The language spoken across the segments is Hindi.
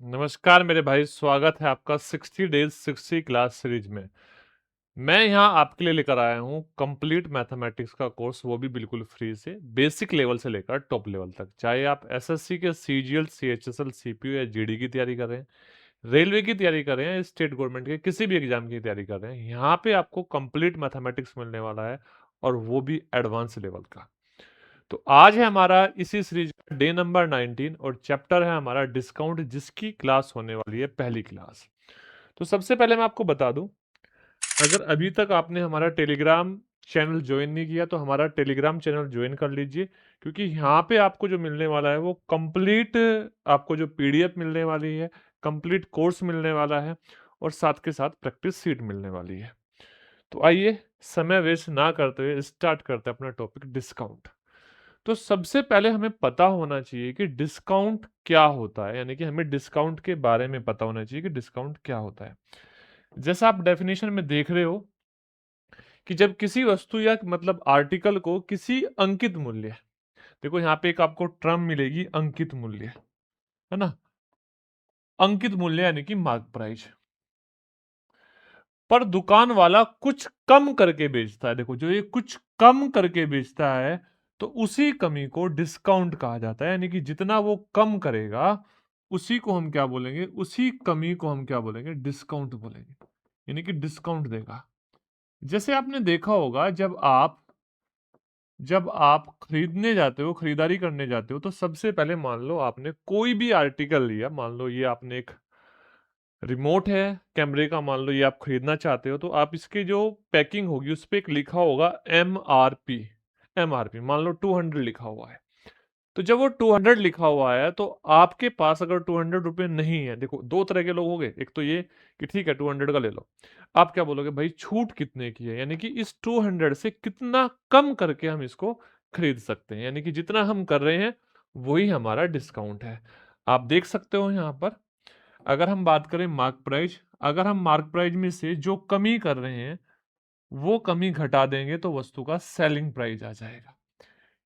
नमस्कार मेरे भाई, स्वागत है आपका 60 डेज 60 क्लास सीरीज में। मैं यहाँ आपके लिए लेकर आया हूँ कंप्लीट मैथमेटिक्स का कोर्स, वो भी बिल्कुल फ्री से, बेसिक लेवल से लेकर टॉप लेवल तक। चाहे आप एसएससी के सीजीएल, सीएचएसएल, सीपीयू या जीडी की तैयारी कर रहे हैं, रेलवे की तैयारी कर रहे हैं, स्टेट गवर्नमेंट के किसी भी एग्जाम की तैयारी कर रहे हैं, यहाँ पे आपको कंप्लीट मैथमेटिक्स मिलने वाला है, और वो भी एडवांस लेवल का। तो आज है हमारा इसी सीरीज का डे नंबर 19 और चैप्टर है हमारा डिस्काउंट, जिसकी क्लास होने वाली है पहली क्लास। तो सबसे पहले मैं आपको बता दूं, अगर अभी तक आपने हमारा टेलीग्राम चैनल ज्वाइन नहीं किया तो हमारा टेलीग्राम चैनल ज्वाइन कर लीजिए, क्योंकि यहाँ पे आपको जो मिलने वाला है वो कंप्लीट, आपको जो पीडीएफ मिलने वाली है, कंप्लीट कोर्स मिलने वाला है, और साथ के साथ प्रैक्टिस सीट मिलने वाली है। तो आइए समय वेस्ट ना करते हुए स्टार्ट करते हैं अपना टॉपिक डिस्काउंट। तो सबसे पहले हमें पता होना चाहिए कि डिस्काउंट क्या होता है, यानी कि हमें डिस्काउंट के बारे में पता होना चाहिए कि डिस्काउंट क्या होता है। जैसा आप डेफिनेशन में देख रहे हो कि जब किसी वस्तु या मतलब आर्टिकल को किसी अंकित मूल्य, देखो यहाँ पे एक आपको टर्म मिलेगी अंकित मूल्य, है ना। अंकित मूल्य यानी कि मार्क प्राइस पर दुकान वाला कुछ कम करके बेचता है। देखो, जो ये कुछ कम करके बेचता है तो उसी कमी को डिस्काउंट कहा जाता है, यानी कि जितना वो कम करेगा उसी को हम क्या बोलेंगे, उसी कमी को हम क्या बोलेंगे, डिस्काउंट बोलेंगे, यानी कि डिस्काउंट देगा। जैसे आपने देखा होगा, जब आप खरीदने जाते हो, खरीदारी करने जाते हो, तो सबसे पहले मान लो आपने कोई भी आर्टिकल लिया, मान लो ये आपने एक रिमोट है कैमरे का, मान लो ये आप खरीदना चाहते हो, तो आप इसकी जो पैकिंग होगी उस पर एक लिखा होगा MRP। MRP मान लो 200 लिखा हुआ है। तो जब वो 200 लिखा हुआ है तो आपके पास अगर 200 रुपये नहीं है, देखो दो तरह के लोग हो गए, एक तो ये कि ठीक है 200 का ले लो, आप क्या बोलोगे भाई छूट कितने की है, यानी कि इस 200 से कितना कम करके हम इसको खरीद सकते हैं, यानी कि जितना हम कर रहे हैं वही हमारा डिस्काउंट है। आप देख सकते हो यहाँ पर, अगर हम बात करें मार्क प्राइस, अगर हम मार्क प्राइस में से जो कमी कर रहे हैं वो कमी घटा देंगे तो वस्तु का सेलिंग प्राइस आ जाएगा।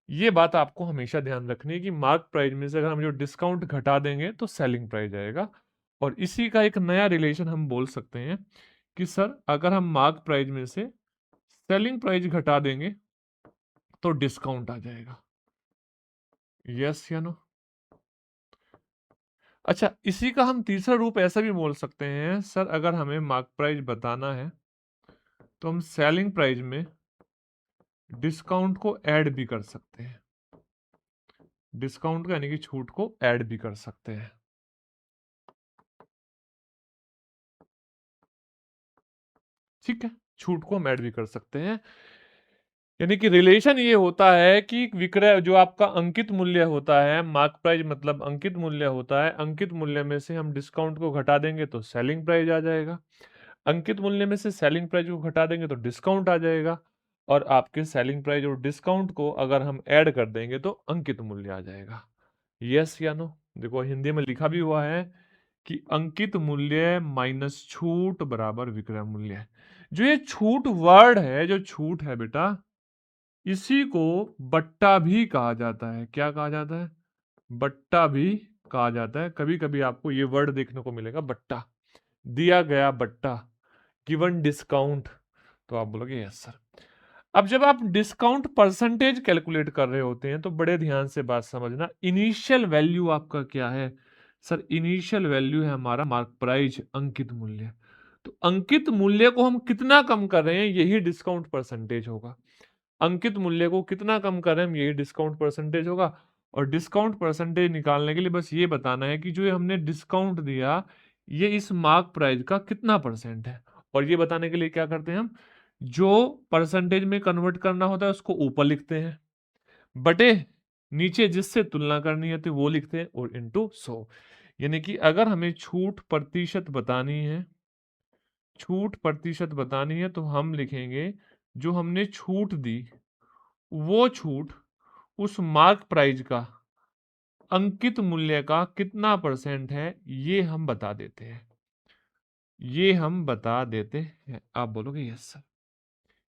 ये बात आपको हमेशा ध्यान रखनी है कि मार्क प्राइस में से अगर हम जो डिस्काउंट घटा देंगे तो सेलिंग प्राइस आएगा। और इसी का एक नया रिलेशन हम बोल सकते हैं कि सर अगर हम मार्क प्राइस में से सेलिंग प्राइस घटा देंगे तो डिस्काउंट आ जाएगा। यस या नो? अच्छा, इसी का हम तीसरा रूप ऐसा भी बोल सकते हैं, सर अगर हमें मार्क प्राइस बताना है तो हम सेलिंग प्राइस में डिस्काउंट को ऐड भी कर सकते हैं। डिस्काउंट का यानी कि छूट को ऐड भी कर सकते हैं। ठीक है, छूट को हम ऐड भी कर सकते हैं, यानी कि रिलेशन ये होता है कि विक्रय जो आपका अंकित मूल्य होता है, मार्क प्राइस मतलब अंकित मूल्य होता है, अंकित मूल्य में से हम डिस्काउंट को घटा देंगे तो सेलिंग प्राइस आ जाएगा, अंकित मूल्य में से सेलिंग प्राइस को घटा देंगे तो डिस्काउंट आ जाएगा, और आपके सेलिंग प्राइस और डिस्काउंट को अगर हम ऐड कर देंगे तो अंकित मूल्य आ जाएगा। यस या नो? देखो हिंदी में लिखा भी हुआ है कि अंकित मूल्य माइनस छूट बराबर विक्रय मूल्य। जो ये छूट वर्ड है, जो छूट है बेटा, इसी को बट्टा भी कहा जाता है। क्या कहा जाता है? बट्टा भी कहा जाता है। कभी कभी आपको ये वर्ड देखने को मिलेगा, बट्टा, दिया गया बट्टा, गिवन डिस्काउंट, तो आप बोलोगे यस सर। अब जब आप डिस्काउंट परसेंटेज कैलकुलेट कर रहे होते हैं तो बड़े ध्यान से बात समझना, इनिशियल वैल्यू आपका क्या है? सर इनिशियल वैल्यू है हमारा मार्क प्राइस, अंकित मूल्य। तो अंकित मूल्य को हम कितना कम कर रहे हैं यही डिस्काउंट परसेंटेज होगा। अंकित मूल्य को कितना कम कर रहे हैं हम, यही डिस्काउंट परसेंटेज होगा। और डिस्काउंट परसेंटेज निकालने के लिए बस ये बताना है कि जो ये हमने डिस्काउंट दिया ये इस मार्क प्राइस का कितना परसेंट है। और ये बताने के लिए क्या करते हैं हम, जो परसेंटेज में कन्वर्ट करना होता है उसको ऊपर लिखते हैं, बटे नीचे जिससे तुलना करनी है तो वो लिखते हैं, और इनटू 100। यानी कि अगर हमें छूट प्रतिशत बतानी है, छूट प्रतिशत बतानी है तो हम लिखेंगे जो हमने छूट दी वो छूट उस मार्क प्राइस का अंकित मूल्य का कितना परसेंट है ये हम बता देते हैं, ये हम बता देते हैं। आप बोलोगे यस सर।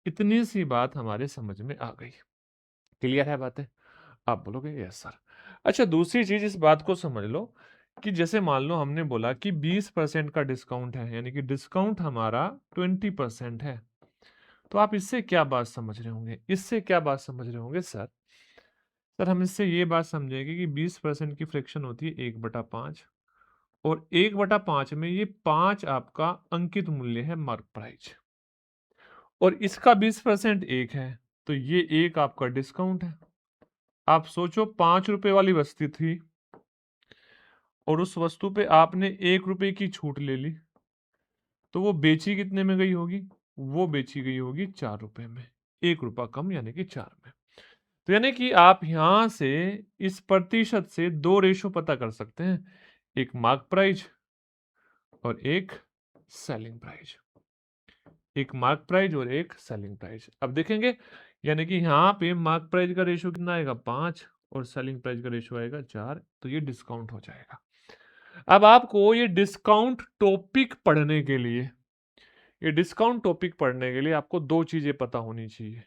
इतनी सी बात हमारे समझ में आ गई, क्लियर है बातें? आप बोलोगे यस सर। अच्छा, दूसरी चीज इस बात को समझ लो कि जैसे मान लो हमने बोला कि 20% का डिस्काउंट है, यानी कि डिस्काउंट हमारा 20% है। तो आप इससे क्या बात समझ रहे होंगे? इससे क्या बात समझ रहे होंगे सर? सर हम इससे ये बात समझेंगे कि 20% की फ्रैक्शन होती है 1/5, और 1/5 में ये 5 आपका अंकित मूल्य है, मार्क प्राइस, और इसका 20% 1 है, तो ये 1 आपका डिस्काउंट है। आप सोचो 5 रुपए वाली वस्तु थी और उस वस्तु पे आपने 1 रुपए की छूट ले ली, तो वो बेची कितने में गई होगी? वो बेची गई होगी 4 रुपए में, 1 रुपया कम यानी कि 4 में। तो यानी कि आप यहां से इस प्रतिशत से 2 रेशो पता कर सकते हैं, एक मार्क प्राइस और एक सेलिंग प्राइस। एक मार्क प्राइस और एक सेलिंग प्राइस। अब देखेंगे, यानी कि यहाँ पे मार्क प्राइस का रेशो कितना आएगा? 5, और सेलिंग प्राइस का रेशो आएगा 4, तो ये डिस्काउंट हो जाएगा। अब आपको ये डिस्काउंट टॉपिक पढ़ने के लिए, ये डिस्काउंट टॉपिक पढ़ने के लिए आपको 2 चीजें पता होनी चाहिए।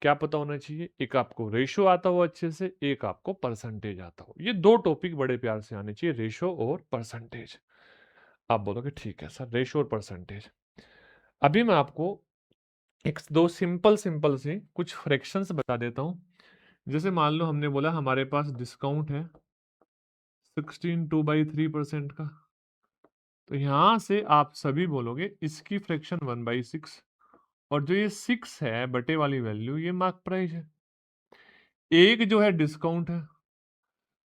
क्या पता होना चाहिए? एक आपको रेशो आता हो अच्छे से, एक आपको परसेंटेज आता हो। ये 2 टॉपिक बड़े प्यार से आने चाहिए, रेशो और परसेंटेज। आप बोलोगे ठीक है सर, रेशो और परसेंटेज। अभी मैं आपको एक 2 सिंपल सिंपल सी कुछ फ्रैक्शंस बता देता हूँ। जैसे मान लो हमने बोला हमारे पास डिस्काउंट है 16 2/3% का, तो यहां से आप सभी बोलोगे इसकी फ्रैक्शन 1/6, और जो ये 6 है बटे वाली वैल्यू, ये मार्क प्राइस है। एक जो है डिस्काउंट है,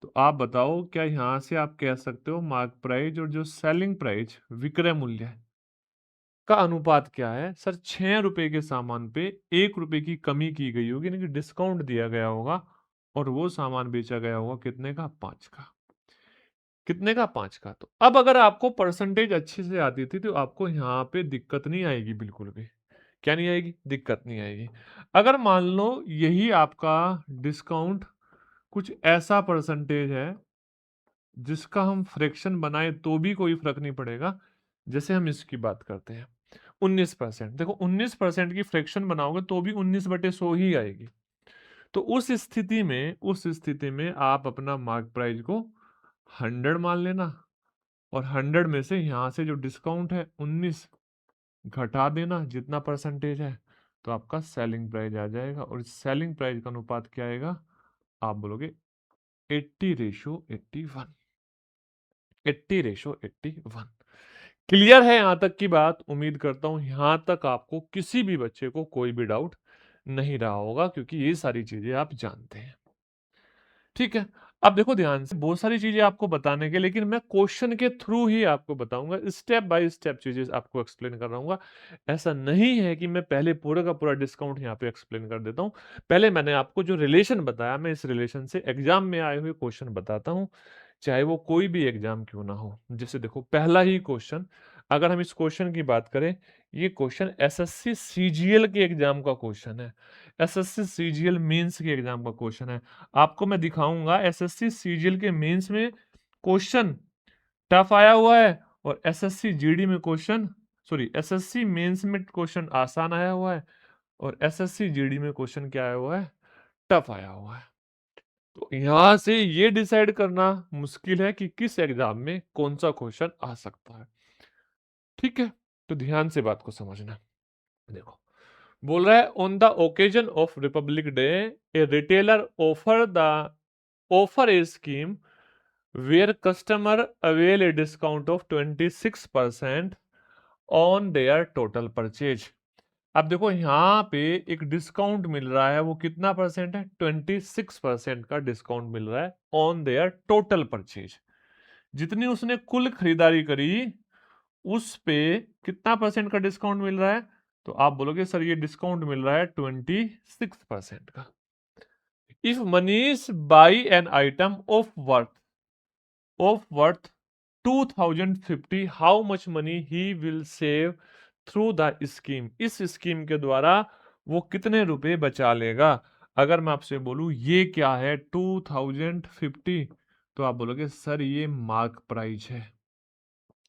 तो आप बताओ क्या यहां से आप कह सकते हो मार्क प्राइस और जो सेलिंग प्राइस, विक्रय मूल्य का अनुपात क्या है? सर 6 रुपए के सामान पे 1 रुपए की कमी की गई होगी, यानी कि डिस्काउंट दिया गया होगा, और वो सामान बेचा गया होगा कितने का? 5 का। कितने का? 5 का। तो अब अगर आपको परसेंटेज अच्छे से आती थी तो आपको यहाँ पे दिक्कत नहीं आएगी बिल्कुल भी। क्या नहीं आएगी? दिक्कत नहीं आएगी। अगर मान लो यही आपका डिस्काउंट कुछ ऐसा परसेंटेज है जिसका हम फ्रैक्शन बनाए तो भी कोई फर्क नहीं पड़ेगा, जैसे हम इसकी बात करते हैं 19%। देखो 19% की फ्रैक्शन बनाओगे तो भी 19/100 ही आएगी। तो उस स्थिति में आप अपना मार्क प्राइस को 100 मान लेना, और 100 में से यहाँ से जो डिस्काउंट है 19 घटा देना, जितना परसेंटेज है, तो आपका सेलिंग प्राइस आ जाएगा। और सेलिंग प्राइस का अनुपात क्या आएगा? आप बोलोगे 80:81। 80:81। क्लियर है यहां तक की बात? उम्मीद करता हूं यहां तक आपको किसी भी बच्चे को कोई भी डाउट नहीं रहा होगा, क्योंकि ये सारी चीजें आप जानते हैं। ठीक है, अब देखो ध्यान से, बहुत सारी चीजें आपको बताने के, लेकिन मैं क्वेश्चन के थ्रू ही आपको बताऊंगा, स्टेप बाय स्टेप चीजें आपको एक्सप्लेन कर रहा हूँ। ऐसा नहीं है कि मैं पहले पूरा का पूरा डिस्काउंट यहाँ पे एक्सप्लेन कर देता हूँ। पहले मैंने आपको जो रिलेशन बताया, मैं इस रिलेशन से एग्जाम में आए हुए क्वेश्चन बताता हूँ, चाहे वो कोई भी एग्जाम क्यों ना हो। जैसे देखो पहला ही क्वेश्चन, अगर हम इस क्वेश्चन की बात करें, ये क्वेश्चन एसएससी सीजीएल के एग्जाम का क्वेश्चन है। एसएससी सीजीएल मेंस के एग्जाम का क्वेश्चन है। आपको मैं दिखाऊंगा एसएससी सीजीएल के मेंस में क्वेश्चन टफ आया हुआ है, और एसएससी जीडी में क्वेश्चन, सॉरी एसएससी मेंस में क्वेश्चन आसान आया हुआ है, और एसएससी जीडी में क्वेश्चन क्या आया हुआ है? टफ आया हुआ है। तो यहां से ये डिसाइड करना मुश्किल है कि किस एग्जाम में कौन सा क्वेश्चन आ सकता है। ठीक है, तो ध्यान से बात को समझना। देखो बोल रहा है, on the occasion of Republic Day a retailer offer a scheme where customer avail a discount of 26% on their total purchase. अब देखो यहाँ पे एक डिस्काउंट मिल रहा है, वो कितना परसेंट है? 26% का डिस्काउंट मिल रहा है ऑन देयर टोटल परचेज। जितनी उसने कुल खरीदारी करी उस पे कितना परसेंट का डिस्काउंट मिल रहा है? तो आप बोलोगे सर ये डिस्काउंट मिल रहा है 26% का। If Manish by an item of worth 2050, how much money he will save through the scheme. इस स्कीम के द्वारा वो कितने रुपए बचा लेगा? अगर मैं आपसे बोलूं ये क्या है 2050, तो आप बोलोगे सर ये मार्क प्राइस है।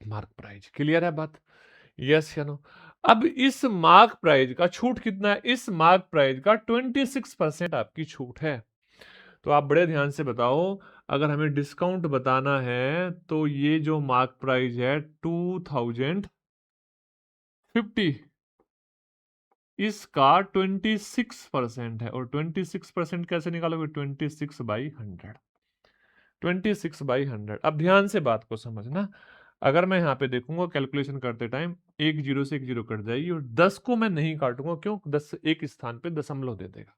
मार्क प्राइस, क्लियर है बात? यस या नो? अब इस मार्क प्राइस का छूट कितना है? इस मार्क प्राइस का 26% आपकी छूट है। तो आप बड़े ध्यान से बताओ, अगर हमें डिस्काउंट बताना है तो ये जो मार्क प्राइस है 2050, इसका 26% है। और 26% कैसे निकालोगे? 26/100। 26/100। अब ध्यान से बात को समझना। अगर मैं यहाँ पे देखूंगा कैलकुलेशन करते टाइम, एक जीरो से एक जीरो कट जाएगी और 10 को मैं नहीं काटूंगा। क्यों? 10 एक स्थान पे दशमलव दे देगा।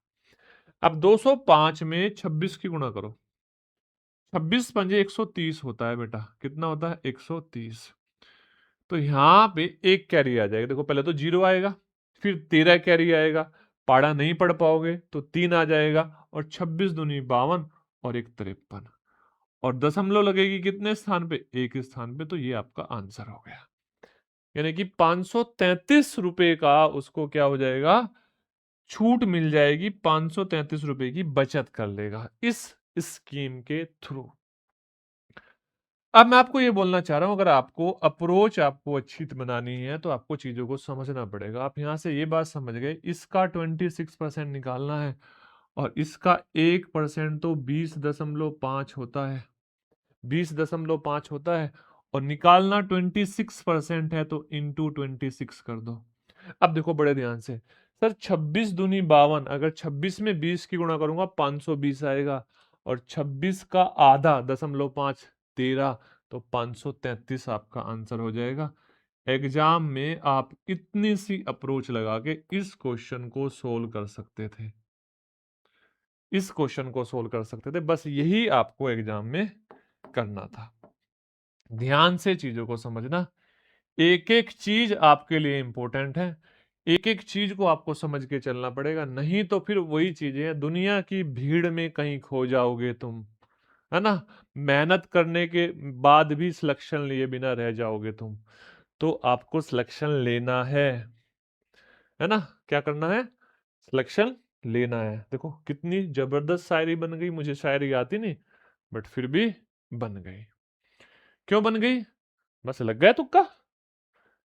अब 205 में 26 की गुणा करो। 26 पंजे 130 होता है बेटा। कितना होता है? 130। तो यहाँ पे एक कैरी आ जाएगा। देखो पहले तो जीरो आएगा, फिर 13 कैरी आएगा। पाड़ा नहीं पढ़ पाओगे तो 3 आ जाएगा, और 26 दूनी 52 और एक 53, और दशमलव लगेगी कितने स्थान पे? एक स्थान पे। तो ये आपका आंसर हो गया। यानी कि 533 रुपए का उसको क्या हो जाएगा? छूट मिल जाएगी। 533 रुपए की बचत कर लेगा इस स्कीम के थ्रू। अब मैं आपको ये बोलना चाह रहा हूं, अगर आपको अप्रोच आपको अच्छी बनानी है तो आपको चीजों को समझना पड़ेगा। आप यहां से ये बात समझ गए, इसका 26% निकालना है और इसका 1% तो 20.5 होता है। 20.5 होता है, और निकालना 26% है, तो इंटू 26 कर दो। अब देखो बड़े ध्यान से, सर 26 दूनी 52, अगर 26 में 20 की गुणा करूंगा 520 आएगा, और 26 का आधा 0.5 13, तो 533 आपका आंसर हो जाएगा। एग्जाम में आप इतनी सी अप्रोच लगा के इस क्वेश्चन को सोल्व कर सकते थे। इस क्वेश्चन को सोल्व कर सकते थे, बस यही आपको एग्जाम में करना था। ध्यान से चीजों को समझना। एक एक चीज आपके लिए इंपॉर्टेंट है। एक एक चीज को आपको समझ के चलना पड़ेगा, नहीं तो फिर वही चीजें हैं, दुनिया की भीड़ में कहीं खो जाओगे तुम, है ना। मेहनत करने के बाद भी सिलेक्शन लिए बिना रह जाओगे तुम। तो आपको सिलेक्शन लेना है ना। क्या करना है? सिलेक्शन लेना है। देखो कितनी जबरदस्त शायरी बन गई। मुझे शायरी आती नहीं, बट फिर भी बन गई। क्यों बन गई? बस लग गया तुक्का।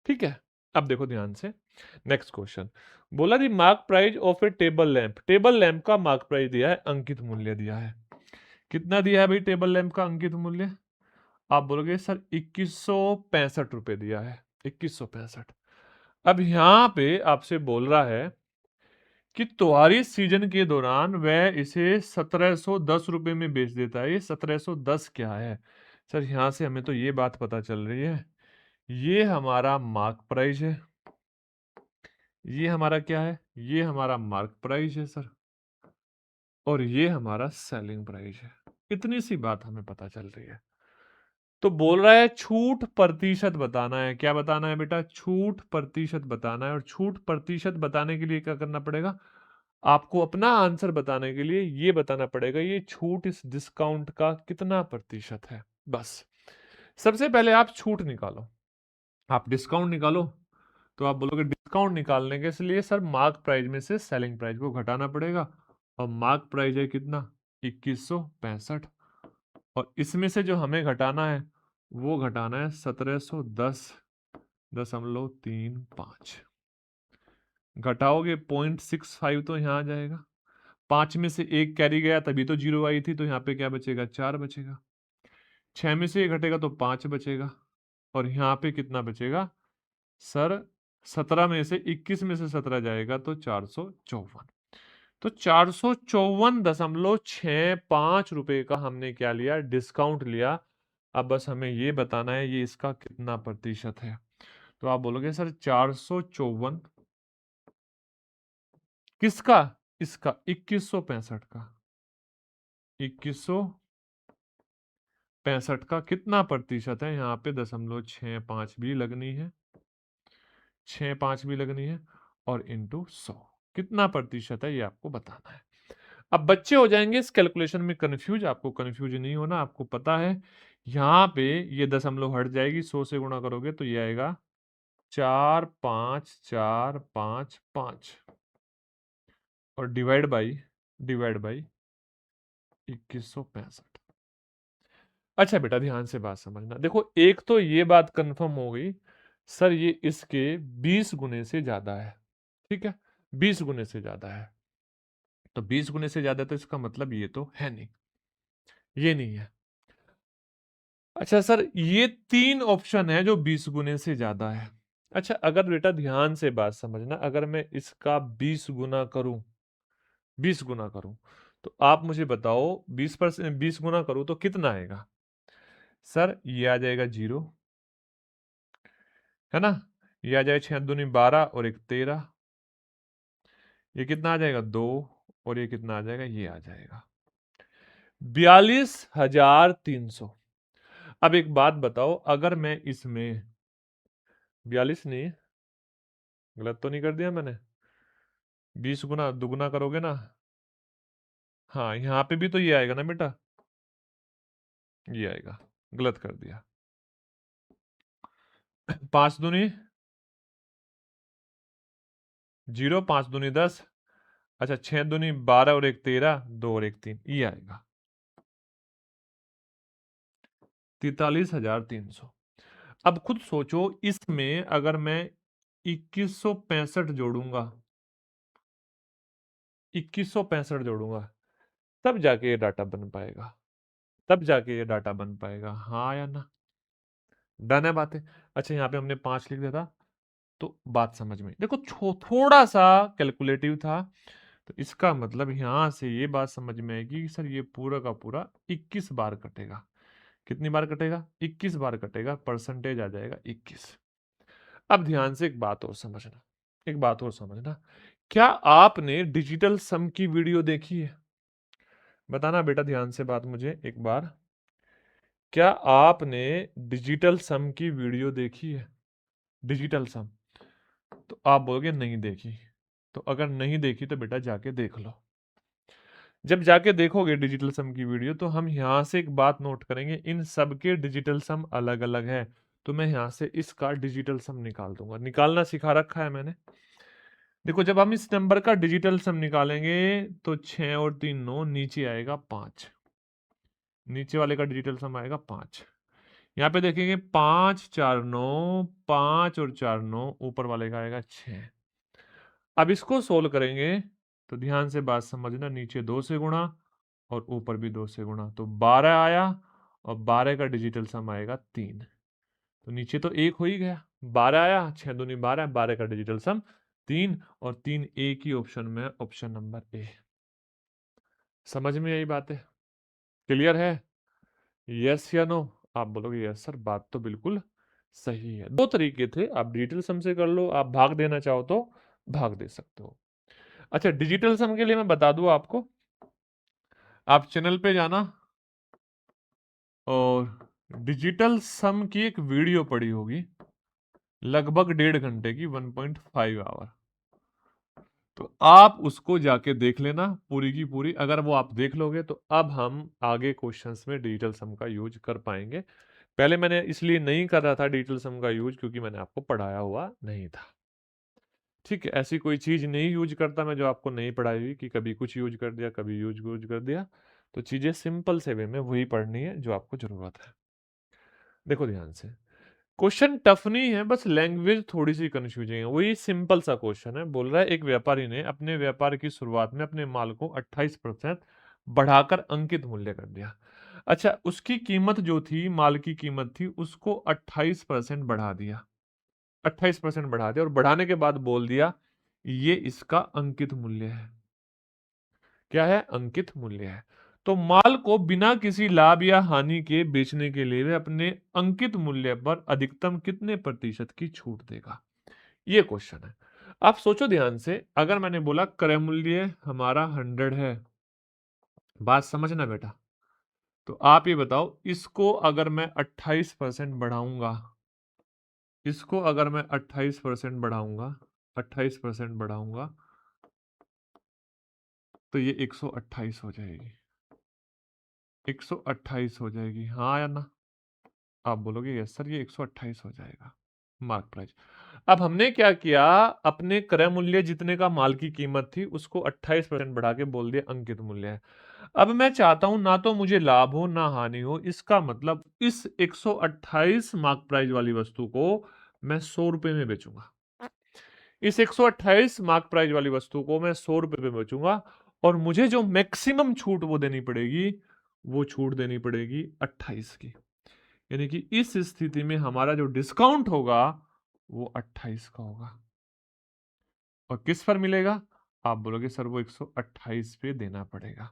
ठीक है। अब देखो ध्यान से, नेक्स्ट क्वेश्चन बोला the mark price of a table lamp. Table lamp का मार्क प्राइस दिया है, अंकित मूल्य दिया है। कितना दिया है भाई टेबल लैंप का अंकित मूल्य? आप बोलोगे सर 2165 रुपए दिया है। 2165। अब यहां पे आपसे बोल रहा है कि त्योहारी सीजन के दौरान वह इसे 1710 रुपए में बेच देता है। ये 1710 क्या है? सर यहां से हमें तो ये बात पता चल रही है, ये हमारा मार्क प्राइस है। ये हमारा क्या है? ये हमारा मार्क प्राइस है सर, और ये हमारा सेलिंग प्राइस है। इतनी सी बात हमें पता चल रही है। तो बोल रहा है छूट प्रतिशत बताना है। क्या बताना है बेटा? छूट प्रतिशत बताना है। और छूट प्रतिशत बताने के लिए क्या करना पड़ेगा? आपको अपना आंसर बताने के लिए ये बताना पड़ेगा ये छूट इस डिस्काउंट का कितना प्रतिशत है। बस सबसे पहले आप छूट निकालो, आप डिस्काउंट निकालो। तो आप बोलोगे डिस्काउंट निकालने के लिए सर मार्क प्राइस में से सेलिंग प्राइस को घटाना पड़ेगा, और मार्क प्राइस है कितना? 2165। और इसमें से जो हमें घटाना है वो घटाना है 1710.35। घटाओगे 0.65 तो यहाँ आ जाएगा। 5 में से एक कैरी गया तभी तो जीरो आई थी, तो यहाँ पे क्या बचेगा? 4 बचेगा। 6 में से ये घटेगा तो 5 बचेगा, और यहाँ पे कितना बचेगा सर? 17 में से 21 में से 17 जाएगा तो 454। तो 454.65 रुपए का हमने क्या लिया? डिस्काउंट लिया। अब बस हमें ये बताना है ये इसका कितना प्रतिशत है। तो आप बोलोगे सर 454 किसका? इसका 2165 का। 2165 का कितना प्रतिशत है? यहाँ पे 0.65 भी लगनी है, 65 भी लगनी है, और इंटू 100 कितना प्रतिशत है ये आपको बताना है। अब बच्चे हो जाएंगे इस कैलकुलेशन में कंफ्यूज। आपको कंफ्यूज नहीं होना, आपको पता है यहाँ पे ये दशमलव हट जाएगी। 100 से गुणा करोगे तो ये आएगा 45455, और डिवाइड बाई 2165। अच्छा बेटा ध्यान से बात समझना। देखो एक तो ये बात कंफर्म हो गई सर ये इसके 20 गुने से ज्यादा है। ठीक है, 20 गुने से ज्यादा है। तो 20 गुने से ज्यादा तो इसका मतलब ये तो है नहीं। ये नहीं है। अच्छा सर, ये 3 ऑप्शन है जो 20 गुने से ज्यादा है। अच्छा, अगर बेटा ध्यान से बात समझना, अगर मैं इसका 20 गुना करूं, 20 गुना करूं, तो आप मुझे बताओ 20% 20 गुना करूं तो कितना आएगा? सर ये आ जाएगा 0, है ना? ये आ जाएगा 6 दूनी 12 और 1 13। ये कितना आ जाएगा? 2। और ये कितना आ जाएगा? ये आ जाएगा 42,300। अब एक बात बताओ, अगर मैं इसमें 42 नहीं, गलत तो नहीं कर दिया मैंने? 20 गुना दुगुना करोगे ना? हाँ, यहाँ पे भी तो ये आएगा ना बेटा, ये आएगा, गलत कर दिया। 5 दूनी 0, 5 दूनी 10। अच्छा, 6 दूनी 12 और 1 13, 2 और 1 3, ये आएगा 43,300। अब खुद सोचो, इसमें अगर मैं 2165 जोड़ूंगा, 2165 जोड़ूंगा, तब जाके ये डाटा बन पाएगा, तब जाके ये डाटा बन पाएगा। हाँ या ना? डन है बातें? अच्छा, यहाँ पे हमने 5 लिख दिया था, तो बात समझ में देखो, थोड़ा सा कैलकुलेटिव था। तो इसका मतलब यहां से ये बात समझ में आएगी कि सर ये पूरा का पूरा 21 बार कटेगा। कितनी बार कटेगा? 21 बार कटेगा, परसेंटेज आ जाएगा 21। अब ध्यान से एक बात और समझना, एक बात और समझना, क्या आपने डिजिटल सम की वीडियो देखी है? बताना बेटा ध्यान से बात मुझे एक बार, क्या आपने डिजिटल सम की वीडियो देखी है? डिजिटल सम? तो आप बोलोगे नहीं देखी। तो अगर नहीं देखी तो बेटा जाके देख लो। जब जाके देखोगे डिजिटल सम की वीडियो, तो हम यहाँ से एक बात नोट करेंगे, इन सब के डिजिटल सम अलग अलग है। तो मैं यहाँ से इसका डिजिटल सम निकाल दूंगा, निकालना सिखा रखा है मैंने। देखो, जब हम इस नंबर का डिजिटल सम निकालेंगे तो 6 और 3 9, नीचे आएगा 5, नीचे वाले का डिजिटल सम आएगा 5। यहाँ पे देखेंगे 5 4 9, 5 और 4 9, ऊपर वाले का आएगा 6। अब इसको सोल्व करेंगे तो ध्यान से बात समझना, नीचे 2 से गुणा और ऊपर भी 2 से गुणा, तो 12 आया, और 12 का डिजिटल सम आएगा 3। तो नीचे तो 1 हो ही गया, 12 आया, 6 दूनी 12, 12 का डिजिटल सम 3, और 3 एक ही ऑप्शन में, ऑप्शन नंबर ए। समझ में यही बात है? क्लियर है? यस या नो? आप बोलोगे यस सर, बात तो बिल्कुल सही है। दो तरीके थे, आप डिजिटल सम से कर लो, आप भाग देना चाहो तो भाग दे सकते हो। अच्छा, डिजिटल सम के लिए मैं बता दूं आपको, आप चैनल पे जाना और डिजिटल सम की एक वीडियो पड़ी होगी, लगभग 1.5 घंटे की, 1.5 आवर। तो आप उसको जाके देख लेना पूरी की पूरी। अगर वो आप देख लोगे तो अब हम आगे क्वेश्चंस में डिजिटल सम का यूज कर पाएंगे। पहले मैंने इसलिए नहीं कर रहा था डिजिटल सम का यूज, क्योंकि मैंने आपको पढ़ाया हुआ नहीं था। ठीक है, ऐसी कोई चीज नहीं यूज करता मैं जो आपको नहीं पढ़ाई हुई, कि कभी कुछ यूज कर दिया, कभी यूज कर दिया। तो चीजें सिंपल से वे में वही पढ़नी है जो आपको जरूरत है। देखो ध्यान से, क्वेश्चन टफ नहीं है, बस लैंग्वेज थोड़ी सी कंफ्यूजिंग है। वही सिंपल सा क्वेश्चन है, बोल रहा है एक व्यापारी ने अपने व्यापार की शुरुआत में अपने माल को 28% बढ़ाकर अंकित मूल्य कर दिया। अच्छा, उसकी कीमत जो थी, माल की कीमत थी, उसको 28% बढ़ा दिया, 28% बढ़ा दिया, और बढ़ाने के बाद बोल दिया ये इसका अंकित मूल्य है। क्या है? अंकित मूल्य है। तो माल को बिना किसी लाभ या हानि के बेचने के लिए वे अपने अंकित मूल्य पर अधिकतम कितने प्रतिशत की छूट देगा? ये क्वेश्चन है। आप सोचो ध्यान से, अगर मैंने बोला क्रय मूल्य हमारा 100 है, बात समझना बेटा, तो आप ये बताओ, इसको अगर मैं 28% बढ़ाऊंगा, इसको अगर मैं 28% बढ़ाऊंगा, 28% बढ़ाऊंगा, तो ये 128 हो जाएगी, 128 हो जाएगी। हाँ या ना? आप बोलोगे यस सर, ये 128 हो जाएगा मार्क प्राइस। अब हमने क्या किया, अपने क्रय मूल्य जितने का माल की कीमत थी, उसको 28% बढ़ा के बोल दिया अंकित मूल्य है। अब मैं चाहता हूं ना तो मुझे लाभ हो ना हानि हो, इसका मतलब इस 128 मार्क प्राइस वाली वस्तु को मैं 100 रुपए में बेचूंगा। इस 128 मार्क प्राइस वाली वस्तु को मैं 100 रुपए में बेचूंगा, और मुझे जो मैक्सिमम छूट वो देनी पड़ेगी वो छूट देनी पड़ेगी 28 की। यानी कि इस स्थिति में हमारा जो डिस्काउंट होगा वो 28 का होगा। और किस पर मिलेगा? आप बोलोगे सर वो 128 पे देना पड़ेगा,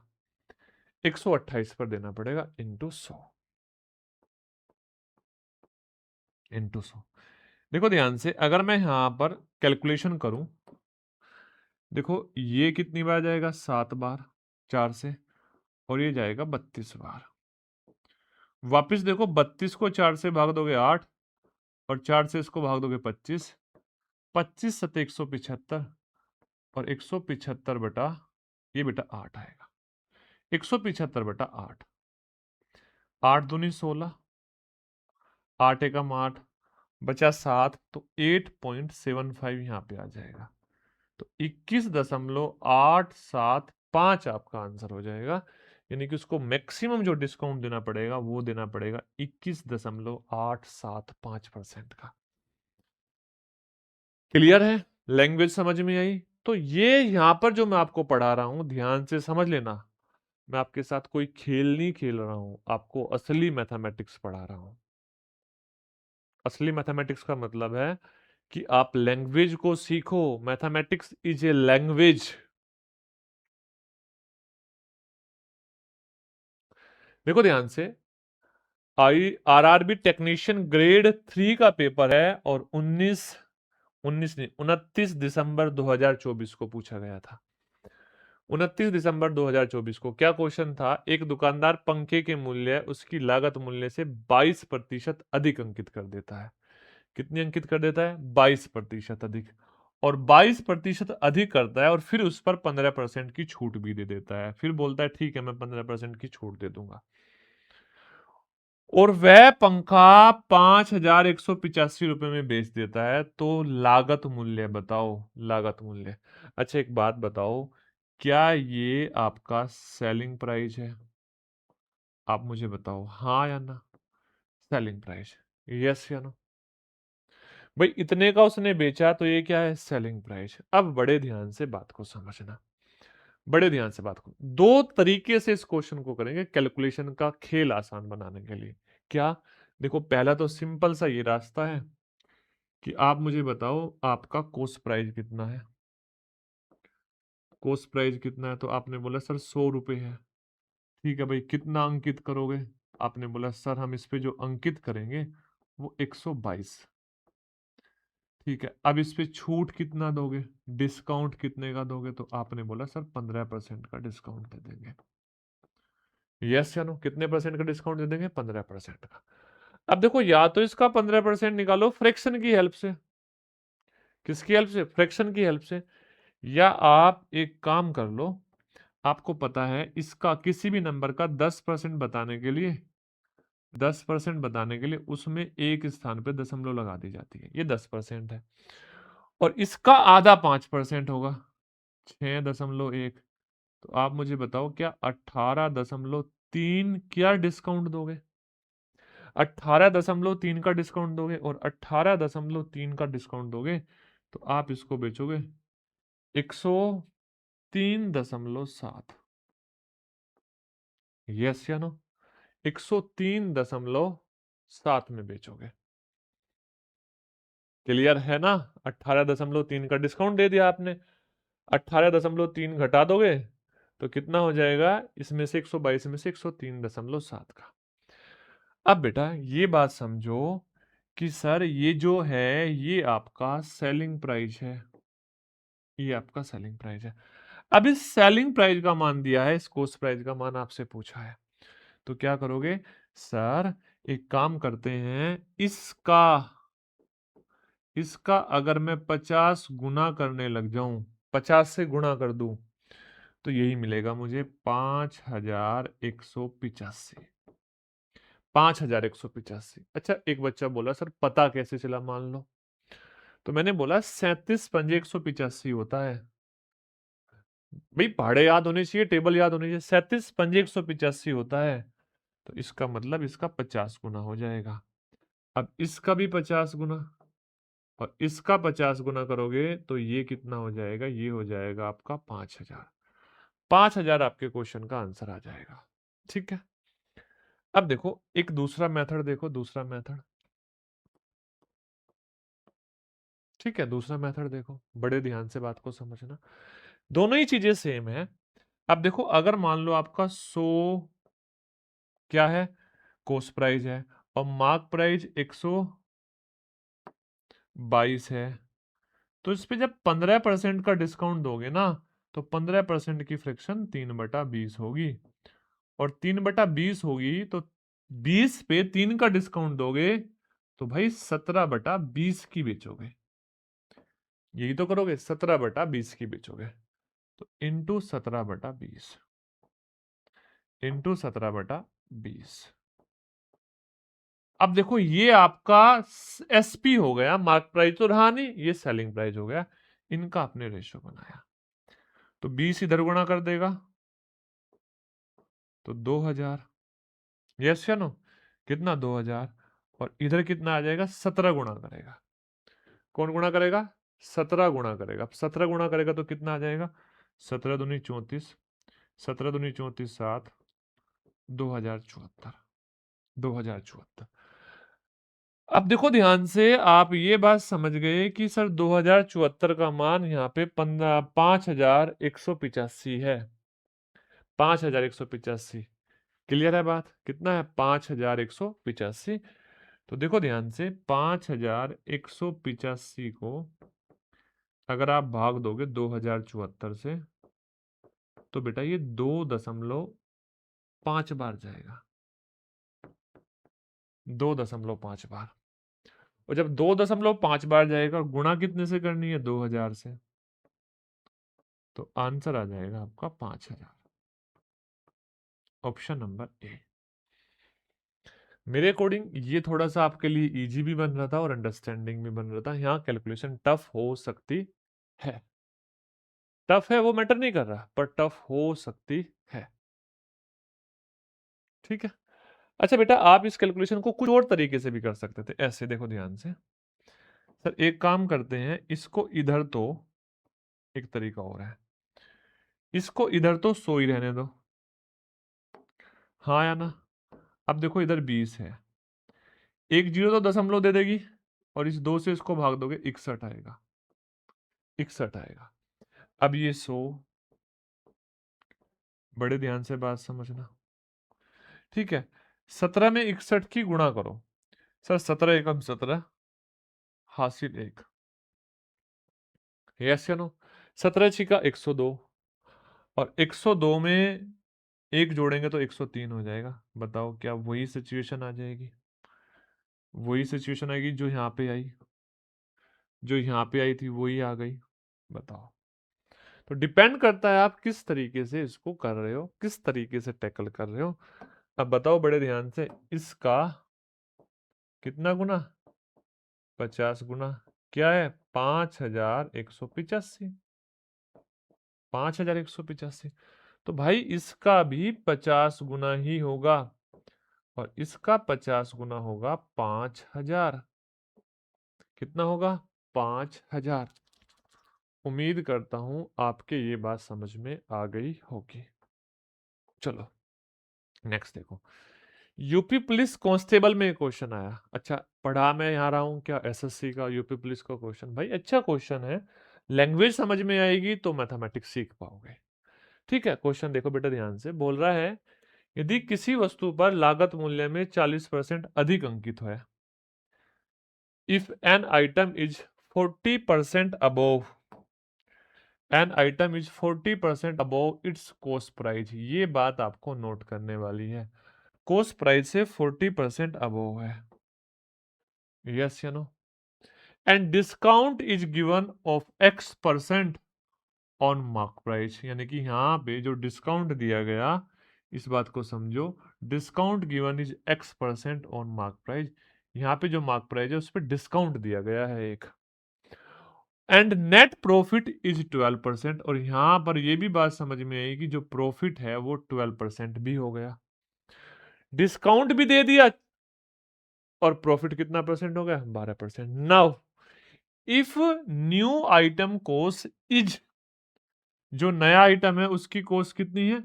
128 पर देना पड़ेगा इंटू 100, इंटू 100। देखो ध्यान से, अगर मैं यहां पर कैलकुलेशन करूं, देखो ये कितनी बार जाएगा? 7 बार 4 से, और ये जाएगा 32 बार। वापिस देखो, 32 को 4 से भाग दोगे 8, और 4 से इसको भाग दोगे 25, 25 सत्ते 175, और 175 बटा ये बेटा 8 आएगा। 175 बटा 8, 8 दूनी 16, 8 एकम 8, बचा 7, तो 8.75 यहाँ पे आ जाएगा। तो 21.875 आपका आंसर हो जाएगा। यानी कि उसको मैक्सिमम जो डिस्काउंट देना पड़ेगा वो देना पड़ेगा 21.875% का। क्लियर है? लैंग्वेज समझ में आई? तो ये यहां पर जो मैं आपको पढ़ा रहा हूं, ध्यान से समझ लेना, मैं आपके साथ कोई खेल नहीं खेल रहा हूं, आपको असली मैथमेटिक्स पढ़ा रहा हूं। असली मैथमेटिक्स का मतलब है कि आप लैंग्वेज को सीखो। Mathematics is a language. देखो ध्यान से, आरआरबी टेक्नीशियन ग्रेड 3 का पेपर है, और 19 नहीं 29 दिसंबर 2024 को पूछा गया था। 29 दिसंबर 2024 को क्या क्वेश्चन था? एक दुकानदार पंखे के मूल्य उसकी लागत मूल्य से 22% अधिक अंकित कर देता है। कितनी अंकित कर देता है? 22% अधिक। और 22% अधिक करता है, और फिर उस पर 15% की छूट भी दे देता है। फिर बोलता है ठीक है, मैं 15% की छूट दे दूंगा। और वह पंखा 5,185 रुपए में बेच देता है। तो लागत मूल्य बताओ, लागत मूल्य। अच्छा एक बात बताओ, क्या ये आपका सेलिंग प्राइस है? आप मुझे बताओ, हाँ या ना? सेलिंग प्राइस, यस या नो? भाई इतने का उसने बेचा, तो ये क्या है? Selling price. अब बड़े ध्यान से बात को समझना, बड़े ध्यान से बात को। दो तरीके से इस क्वेश्चन को करेंगे कैलकुलेशन का खेल आसान बनाने के लिए। क्या? देखो पहला तो सिंपल सा ये रास्ता है कि आप मुझे बताओ आपका कॉस्ट प्राइस कितना है। कॉस्ट प्राइस कितना है? तो आपने बोला सर 100 रुपए है। ठीक है भाई, कितना अंकित करोगे? आपने बोला सर हम इस पे जो अंकित करेंगे वो 122। ठीक है, अब इस पे छूट कितना दोगे? डिस्काउंट कितने का दोगे? तो आपने बोला सर 15% का डिस्काउंट दे देंगे। यस या नो? कितने परसेंट का डिस्काउंट दे देंगे? 15% का। अब देखो, या तो इसका 15% निकालो फ्रैक्शन की हेल्प से। किसकी हेल्प से? फ्रैक्शन की हेल्प से। या आप एक काम कर लो, आपको पता है इसका किसी भी नंबर का 10% बताने के लिए, 10% बताने के लिए उसमें एक स्थान पे दशमलव लगा दी जाती है। ये 10% है, और इसका आधा 5% होगा, 6.1। तो आप मुझे बताओ, क्या 18.3 क्या डिस्काउंट दोगे? 18.3 का डिस्काउंट दोगे, और 18.3 का डिस्काउंट दोगे, तो आप इसको बेचोगे 103.7। यस या नो? 103.7 में बेचोगे। क्लियर है ना? 18.3 का डिस्काउंट दे दिया आपने, 18.3 घटा दोगे तो कितना हो जाएगा? इसमें से 122 में से 103.7 का। अब बेटा ये बात समझो कि सर ये जो है ये आपका सेलिंग प्राइस है, ये आपका सेलिंग प्राइस है। अब इस सेलिंग प्राइस का मान दिया है, इस कॉस्ट प्राइस का मान आपसे पूछा है, तो क्या करोगे? सर एक काम करते हैं, इसका अगर मैं 50 गुना करने लग जाऊं, 50 से गुणा कर दूं, तो यही मिलेगा मुझे 5,185। 5,185। अच्छा एक बच्चा बोला सर पता कैसे चला? मान लो, तो मैंने बोला 37 पंजे 185 होता है। भाई पहाड़े याद होने चाहिए, टेबल याद होनी चाहिए। 37 पंजे 185 होता है, तो इसका मतलब इसका 50 गुना हो जाएगा। अब इसका भी 50 गुना, और इसका 50 गुना करोगे तो ये कितना हो जाएगा? ये हो जाएगा आपका 5,000। 5,000 आपके क्वेश्चन का आंसर आ जाएगा। ठीक है, अब देखो एक दूसरा मेथड, देखो दूसरा मेथड, ठीक है, दूसरा मेथड देखो, बड़े ध्यान से बात को समझना, दोनों ही चीजें सेम है। अब देखो अगर मान लो आपका 100 क्या है, कोस्ट प्राइस है, और मार्क प्राइस 122 है, तो इस पे जब 15% का डिस्काउंट दोगे ना, तो 15% की फ्रैक्शन 3/20 होगी, और 3/20 होगी तो 20 पे 3 का डिस्काउंट दोगे तो भाई 17/20 की बेचोगे, यही तो करोगे, 17/20 की बेचोगे, तो इंटू 17/20, इंटू 17/20। अब देखो ये आपका एसपी हो गया, मार्क प्राइस तो रहा नहीं, ये सेलिंग प्राइस हो गया, इनका आपने रेशो बनाया, तो 20 इधर गुणा कर देगा तो 2000, यस या नो, कितना 2000, और इधर कितना आ जाएगा, 17 गुणा करेगा, कौन गुणा करेगा, 17 गुणा करेगा, 17 गुणा करेगा तो कितना आ जाएगा, 17 दूनी 34, 17 दूनी 34 7, 2074, 2074। अब देखो ध्यान से, आप ये बात समझ गए कि सर 2074 का मान यहाँ पे 5185 है, 5185, क्लियर है बात, कितना है 5185। तो देखो ध्यान से, 5185 को अगर आप भाग दोगे 2074 से, तो बेटा ये 2.5 बार जाएगा, 2.5 बार, और जब 2.5 बार जाएगा, गुणा कितने से करनी है, 2000 से, तो आंसर आ जाएगा आपका 5000, ऑप्शन नंबर ए। मेरे अकॉर्डिंग ये थोड़ा सा आपके लिए इजी भी बन रहा था और अंडरस्टैंडिंग भी बन रहा था, यहाँ कैलकुलेशन टफ हो सकती है, टफ है वो मैटर नहीं कर रहा, पर टफ हो सकती है, ठीक है। अच्छा बेटा, आप इस कैलकुलेशन को कुछ और तरीके से भी कर सकते थे, ऐसे देखो ध्यान से, सर एक काम करते हैं, इसको इधर तो एक तरीका और है, इसको इधर तो 100 ही रहने दो, हाँ या ना। अब देखो इधर 20 है, एक जीरो तो दशमलव दे देगी, और इस 2 से इसको भाग दोगे 61 आएगा, 61 आएगा। अब ये 100, बड़े ध्यान से बात समझना, ठीक है, 17 में 61 की गुणा करो, सर 17 एकम 17, हासिल 1, यस या नो, 17 छिका 102, और 102 में एक जोड़ेंगे तो 103 हो जाएगा, बताओ क्या वही सिचुएशन आ जाएगी, वही सिचुएशन आएगी जो यहाँ पे आई, जो यहाँ पे आई थी वही आ गई, बताओ। तो डिपेंड करता है आप किस तरीके से इसको कर रहे हो, किस तरीके से टैकल कर रहे हो। अब बताओ बड़े ध्यान से, इसका कितना गुना, 50 गुना, क्या है 5185, 5185, तो भाई इसका भी 50 गुना ही होगा, और इसका 50 गुना होगा 5000, कितना होगा 5000। उम्मीद करता हूं आपके ये बात समझ में आ गई होगी। चलो नेक्स्ट देखो, यूपी पुलिस कांस्टेबल में क्वेश्चन आया, अच्छा पढ़ा मैं यहाँ रहा हूँ क्या, एसएससी का यूपी पुलिस का क्वेश्चन, भाई अच्छा क्वेश्चन है, लैंग्वेज समझ में आएगी तो मैथमेटिक्स सीख पाओगे, ठीक है। क्वेश्चन देखो बेटा ध्यान से, बोल रहा है यदि किसी वस्तु पर लागत मूल्य में 40% अधिक अंकित है, if an item is 40% above, an item is 40% above it's cost price, ये बात आपको नोट करने वाली है, कॉस्ट प्राइस से 40% अबोव है, यस या no, and discount is given of X% on mark price, यानी कि यहाँ पे जो डिस्काउंट दिया गया, इस बात को समझो, discount given is X% on mark price, यहाँ पे जो मार्क प्राइस है उस पर डिस्काउंट दिया गया है एक, एंड नेट प्रॉफिट इज 12%, और यहां पर ये भी बात समझ में आई कि जो प्रॉफिट है वो 12% भी हो गया, डिस्काउंट भी दे दिया, और प्रॉफिट कितना परसेंट हो गया, 12%। Now if new item cost is, जो नया आइटम है उसकी कॉस्ट कितनी है,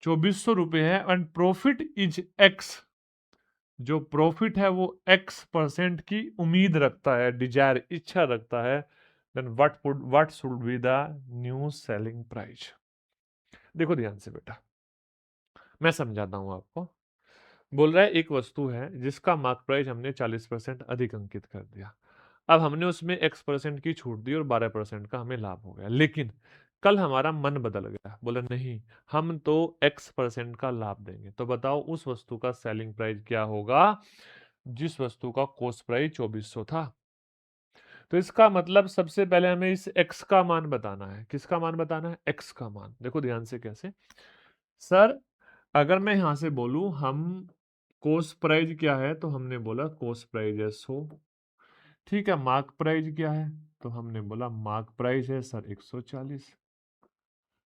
₹2400 है एंड प्रॉफिट इज X। जो प्रॉफिट है वो X% की उम्मीद रखता है, डिजायर, इच्छा रखता है, then what should be the new selling price. देखो ध्यान से बेटा, मैं समझाता हूं आपको। बोल रहा है एक वस्तु है जिसका मार्क प्राइस हमने 40% अधिक अंकित कर दिया। अब हमने उसमें X% की छूट दी और 12% का हमें लाभ हो गया, लेकिन कल हमारा मन बदल गया, बोला नहीं, हम तो X% का लाभ देंगे। तो बताओ उस वस्तु का सेलिंग प्राइस क्या होगा जिस वस्तु का कॉस्ट प्राइस 2400 था। तो इसका मतलब सबसे पहले हमें इस X का मान बताना है। किसका मान बताना है? X का मान। देखो ध्यान से कैसे सर, अगर मैं यहां से बोलूं हम कॉस्ट प्राइस क्या है, तो हमने बोला कॉस्ट प्राइस है 100। ठीक है, मार्क प्राइस क्या है, तो हमने बोला मार्क प्राइस है सर 140।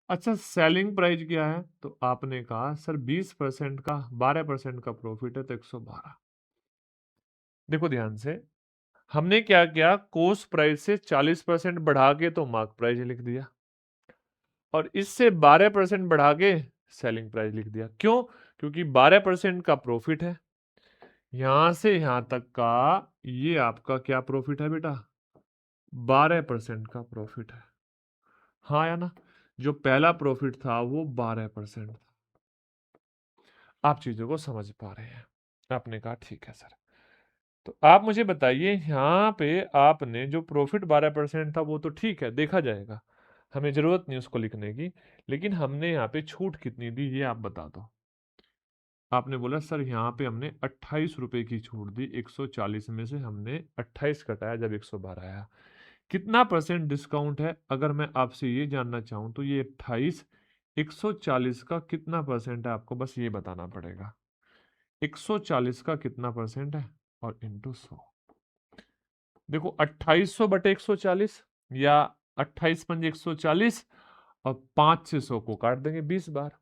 अच्छा, सेलिंग प्राइस क्या है, तो आपने कहा सर 20% का 12% का प्रॉफिट है तो 112। देखो ध्यान से, हमने क्या किया, कॉस्ट प्राइस से 40% बढ़ा के तो मार्क प्राइस लिख दिया और इससे 12% बढ़ा के सेलिंग प्राइस लिख दिया। क्यों? क्योंकि 12% का प्रॉफिट है, यहां से यहां तक का ये आपका क्या प्रॉफिट है बेटा, 12% का प्रॉफिट है। हाँ या ना? जो पहला प्रॉफिट था वो 12% था। आप चीजों को समझ पा रहे हैं? आपने कहा ठीक है सर। तो आप मुझे बताइए, यहाँ पे आपने जो प्रॉफिट 12% था वो तो ठीक है, देखा जाएगा, हमें जरूरत नहीं उसको लिखने की, लेकिन हमने यहाँ पे छूट कितनी दी ये आप बता दो। आपने बोला सर यहाँ पे हमने 28 रुपए की छूट दी, 140 में से हमने 28 घटाया जब 112 आया। कितना परसेंट डिस्काउंट है? अगर मैं आपसे ये जानना चाहूं तो ये 28 140 का कितना परसेंट है, आपको बस ये बताना पड़ेगा। 140 का कितना परसेंट है और इंटू 100। देखो 2800 बटे 140 या 28 पंजे 140 और 5 से 100 को काट देंगे 20 बार,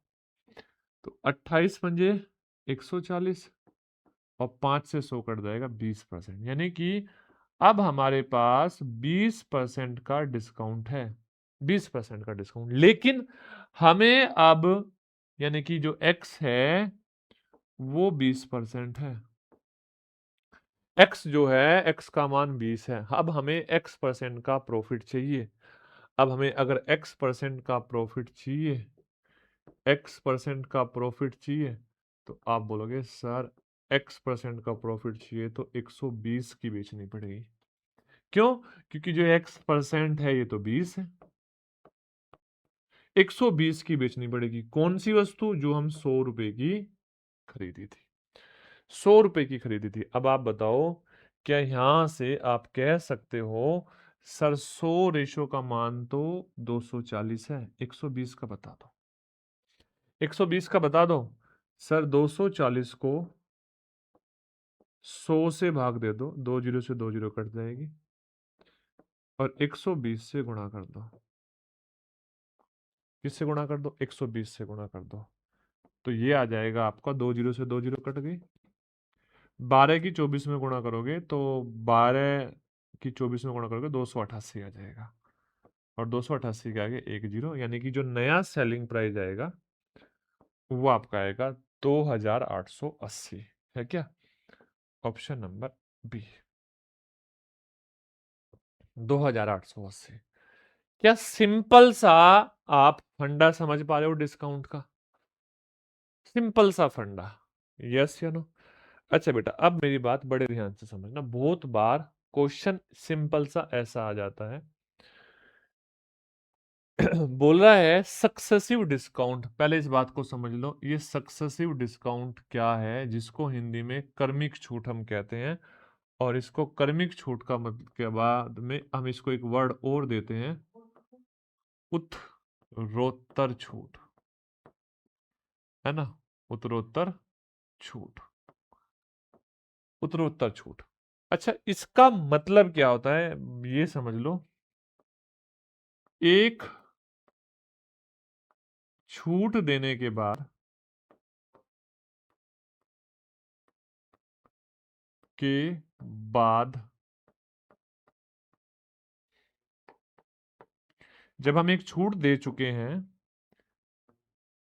तो 28 पंजे 140 और 5 से 100 कट जाएगा 20%, यानी कि अब हमारे पास 20% का डिस्काउंट है। 20% का डिस्काउंट, लेकिन हमें अब यानी कि जो एक्स है वो 20% है। एक्स जो है, एक्स का मान 20 है। अब हमें X% का प्रॉफिट चाहिए। अब हमें अगर X% का प्रॉफिट चाहिए, X% का प्रॉफिट चाहिए, तो आप बोलोगे सर X% का प्रॉफिट चाहिए तो 120 की बेचनी पड़ेगी। क्यों? क्योंकि जो X% है ये तो 20 है, 120 की बेचनी पड़ेगी। कौन सी वस्तु? जो हम 100 रुपए की खरीदी थी, 100 रुपए की खरीदी थी। अब आप बताओ, क्या यहां से आप कह सकते हो सर 100 रेशो का मान तो 240 है, 120 का बता दो, 120 का बता दो। सर 240 को 100 से भाग दे दो, 2 जीरो से 2 जीरो कट जाएगी, और 120 से गुणा कर दो। किससे गुणा कर दो? 120 से गुणा कर दो, तो ये आ जाएगा आपका, 2 जीरो से 2 जीरो कट गई। 12 की 24 में गुणा करोगे तो 12 की 24 में गुणा करोगे 288 आ जाएगा, और 288 के आगे एक जीरो, यानी कि जो नया सेलिंग प्राइस आएगा वो आपका आएगा 2880। है क्या? Option number B, 2880। क्या सिंपल सा आप फंडा समझ पा रहे हो डिस्काउंट का? सिंपल सा फंडा, यस या नो? अच्छा बेटा, अब मेरी बात बड़े ध्यान से समझना। बहुत बार क्वेश्चन सिंपल सा ऐसा आ जाता है बोल रहा है सक्सेसिव डिस्काउंट। पहले इस बात को समझ लो, ये सक्सेसिव डिस्काउंट क्या है, जिसको हिंदी में कर्मिक छूट हम कहते हैं, और इसको कर्मिक छूट का मतलब के बाद में हम इसको एक वर्ड और देते हैं, उत्तरोत्तर छूट, है ना? उत्तरोत्तर छूट, उत्तरोत्तर छूट। अच्छा, इसका मतलब क्या होता है ये समझ लो। एक छूट देने के बाद के बाद जब हम एक छूट दे चुके हैं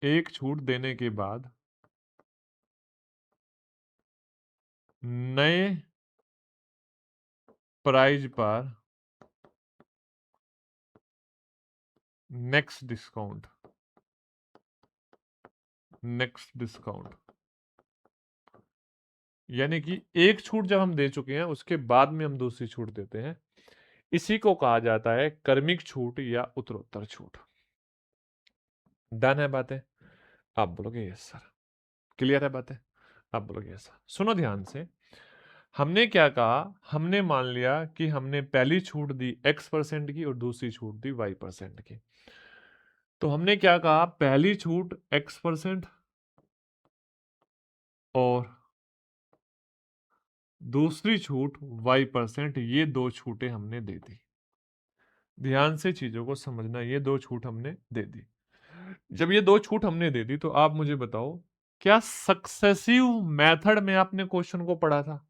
एक छूट देने के बाद नए प्राइज पर नेक्स्ट डिस्काउंट यानी कि एक छूट जब हम दे चुके हैं उसके बाद में हम दूसरी छूट देते हैं, इसी को कहा जाता है क्रमिक छूट या उत्तरोत्तर छूट। डन है बातें? आप बोलोगे यस सर। क्लियर है बातें? आप बोलोगे यस सर। सुनो ध्यान से, हमने क्या कहा, हमने मान लिया कि हमने पहली छूट दी x% की और दूसरी छूट दी y% की। तो हमने क्या कहा, पहली छूट x% और दूसरी छूट y%, ये दो छूटें हमने दे दी। ध्यान से चीजों को समझना, ये दो छूट हमने दे दी। जब ये दो छूट हमने दे दी तो आप मुझे बताओ, क्या सक्सेसिव मेथड में आपने क्वेश्चन को पढ़ा था?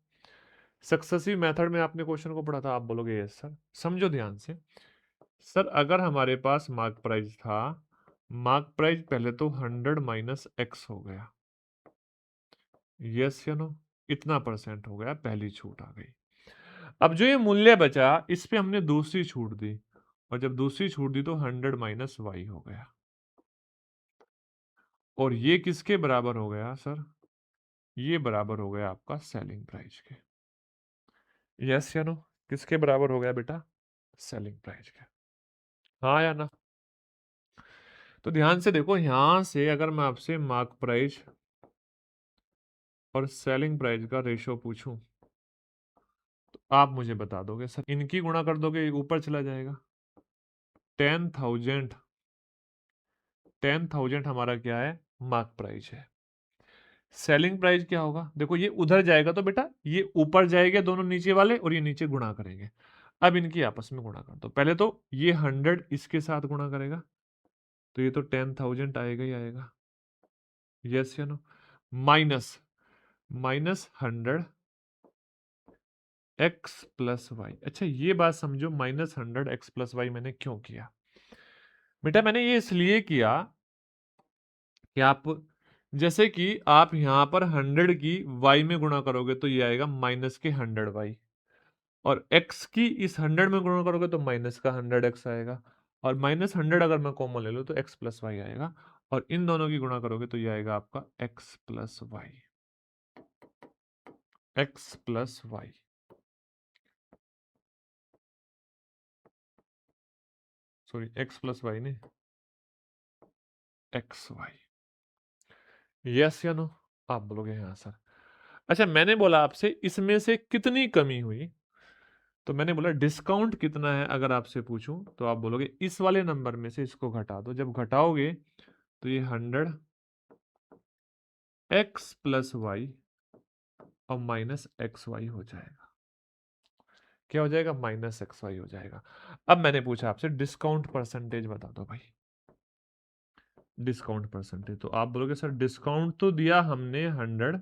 सक्सेसिव मेथड में आपने क्वेश्चन को पढ़ा था? आप बोलोगे यस सर। समझो ध्यान से सर, अगर हमारे पास मार्क प्राइस था, मार्क प्राइस पहले तो 100 माइनस एक्स हो गया, यस या नो, इतना परसेंट हो गया, पहली छूट आ गई। अब जो ये मूल्य बचा, इस पे हमने दूसरी छूट दी, और जब दूसरी छूट दी तो 100 माइनस वाई हो गया, और ये किसके बराबर हो गया सर? ये बराबर हो गया आपका सेलिंग प्राइस के। यस या नो? किसके बराबर हो गया बेटा? सेलिंग प्राइस के। हाँ या ना? तो ध्यान से देखो, यहां से अगर मैं आपसे मार्क प्राइस और सेलिंग प्राइस का रेशो पूछूं, तो आप मुझे बता दोगे सर, इनकी गुणा कर दोगे, ऊपर चला जाएगा। 10,000 10,000 हमारा क्या है? मार्क प्राइस है। सेलिंग प्राइस क्या होगा? देखो, ये उधर जाएगा तो बेटा ये ऊपर जाएंगे दोनों नीचे वाले, और ये नीचे गुणा करेंगे। अब इनकी आपस में गुणा कर दो। पहले तो ये 100 इसके साथ गुणा करेगा, तो ये तो 10,000 आएगा ही आएगा, यस या no? Minus minus 100 X plus Y. अच्छा, ये बात समझो, माइनस 100 एक्स प्लस वाई मैंने क्यों किया बेटा? मैंने ये इसलिए किया कि आप, जैसे कि आप यहां पर 100 की y में गुणा करोगे तो ये आएगा माइनस के 100y, और x की इस 100 में गुणा करोगे तो माइनस का 100x आएगा, और माइनस 100 अगर मैं कॉमन ले लूँ तो x प्लस वाई आएगा, और इन दोनों की गुणा करोगे तो ये आएगा आपका x plus Y, X plus Y. Sorry, X plus Y नहीं, एक्स वाई। यस या नो? आप बोलोगे हाँ सर। अच्छा, मैंने बोला आपसे इसमें से कितनी कमी हुई, तो मैंने बोला डिस्काउंट कितना है। अगर आपसे पूछूं तो आप बोलोगे इस वाले नंबर में से इसको घटा दो। जब घटाओगे तो ये 100 एक्स प्लस वाई और माइनस एक्स वाई हो जाएगा। क्या हो जाएगा? माइनस एक्स वाई हो जाएगा। अब मैंने पूछा आपसे डिस्काउंट परसेंटेज बता दो भाई, डिस्काउंट परसेंटेज। तो आप बोलोगे सर डिस्काउंट तो दिया हमने 100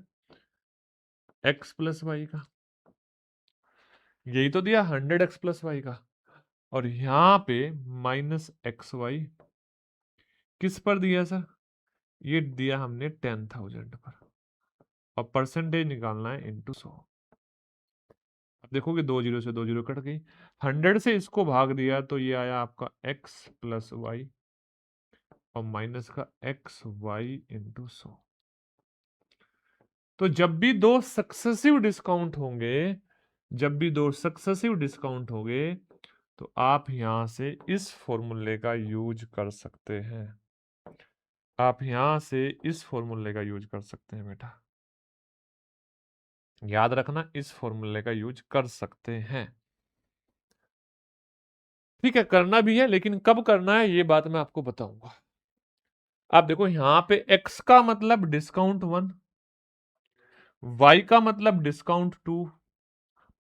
एक्स प्लस वाई का, यही तो दिया 100 एक्स प्लस वाई का, और यहां पे माइनस एक्स वाई किस पर दिया सर? ये दिया हमने 10,000 पर, और परसेंटेज निकालना है इंटू 100। अब देखोगे 2 जीरो से 2 जीरो कट गई, 100 से इसको भाग दिया तो ये आया आपका x प्लस वाई और माइनस का एक्स वाई इंटू 100। तो जब भी दो सक्सेसिव डिस्काउंट होंगे, जब भी दो सक्सेसिव डिस्काउंट होंगे, तो आप यहां से इस फॉर्मूले का यूज कर सकते हैं। आप यहां से इस फॉर्मूले का यूज कर सकते हैं बेटा, याद रखना, इस फॉर्मूले का यूज कर सकते हैं। ठीक है, करना भी है, लेकिन कब करना है ये बात मैं आपको बताऊंगा। आप देखो, यहां पे x का मतलब डिस्काउंट 1, y का मतलब discount 2,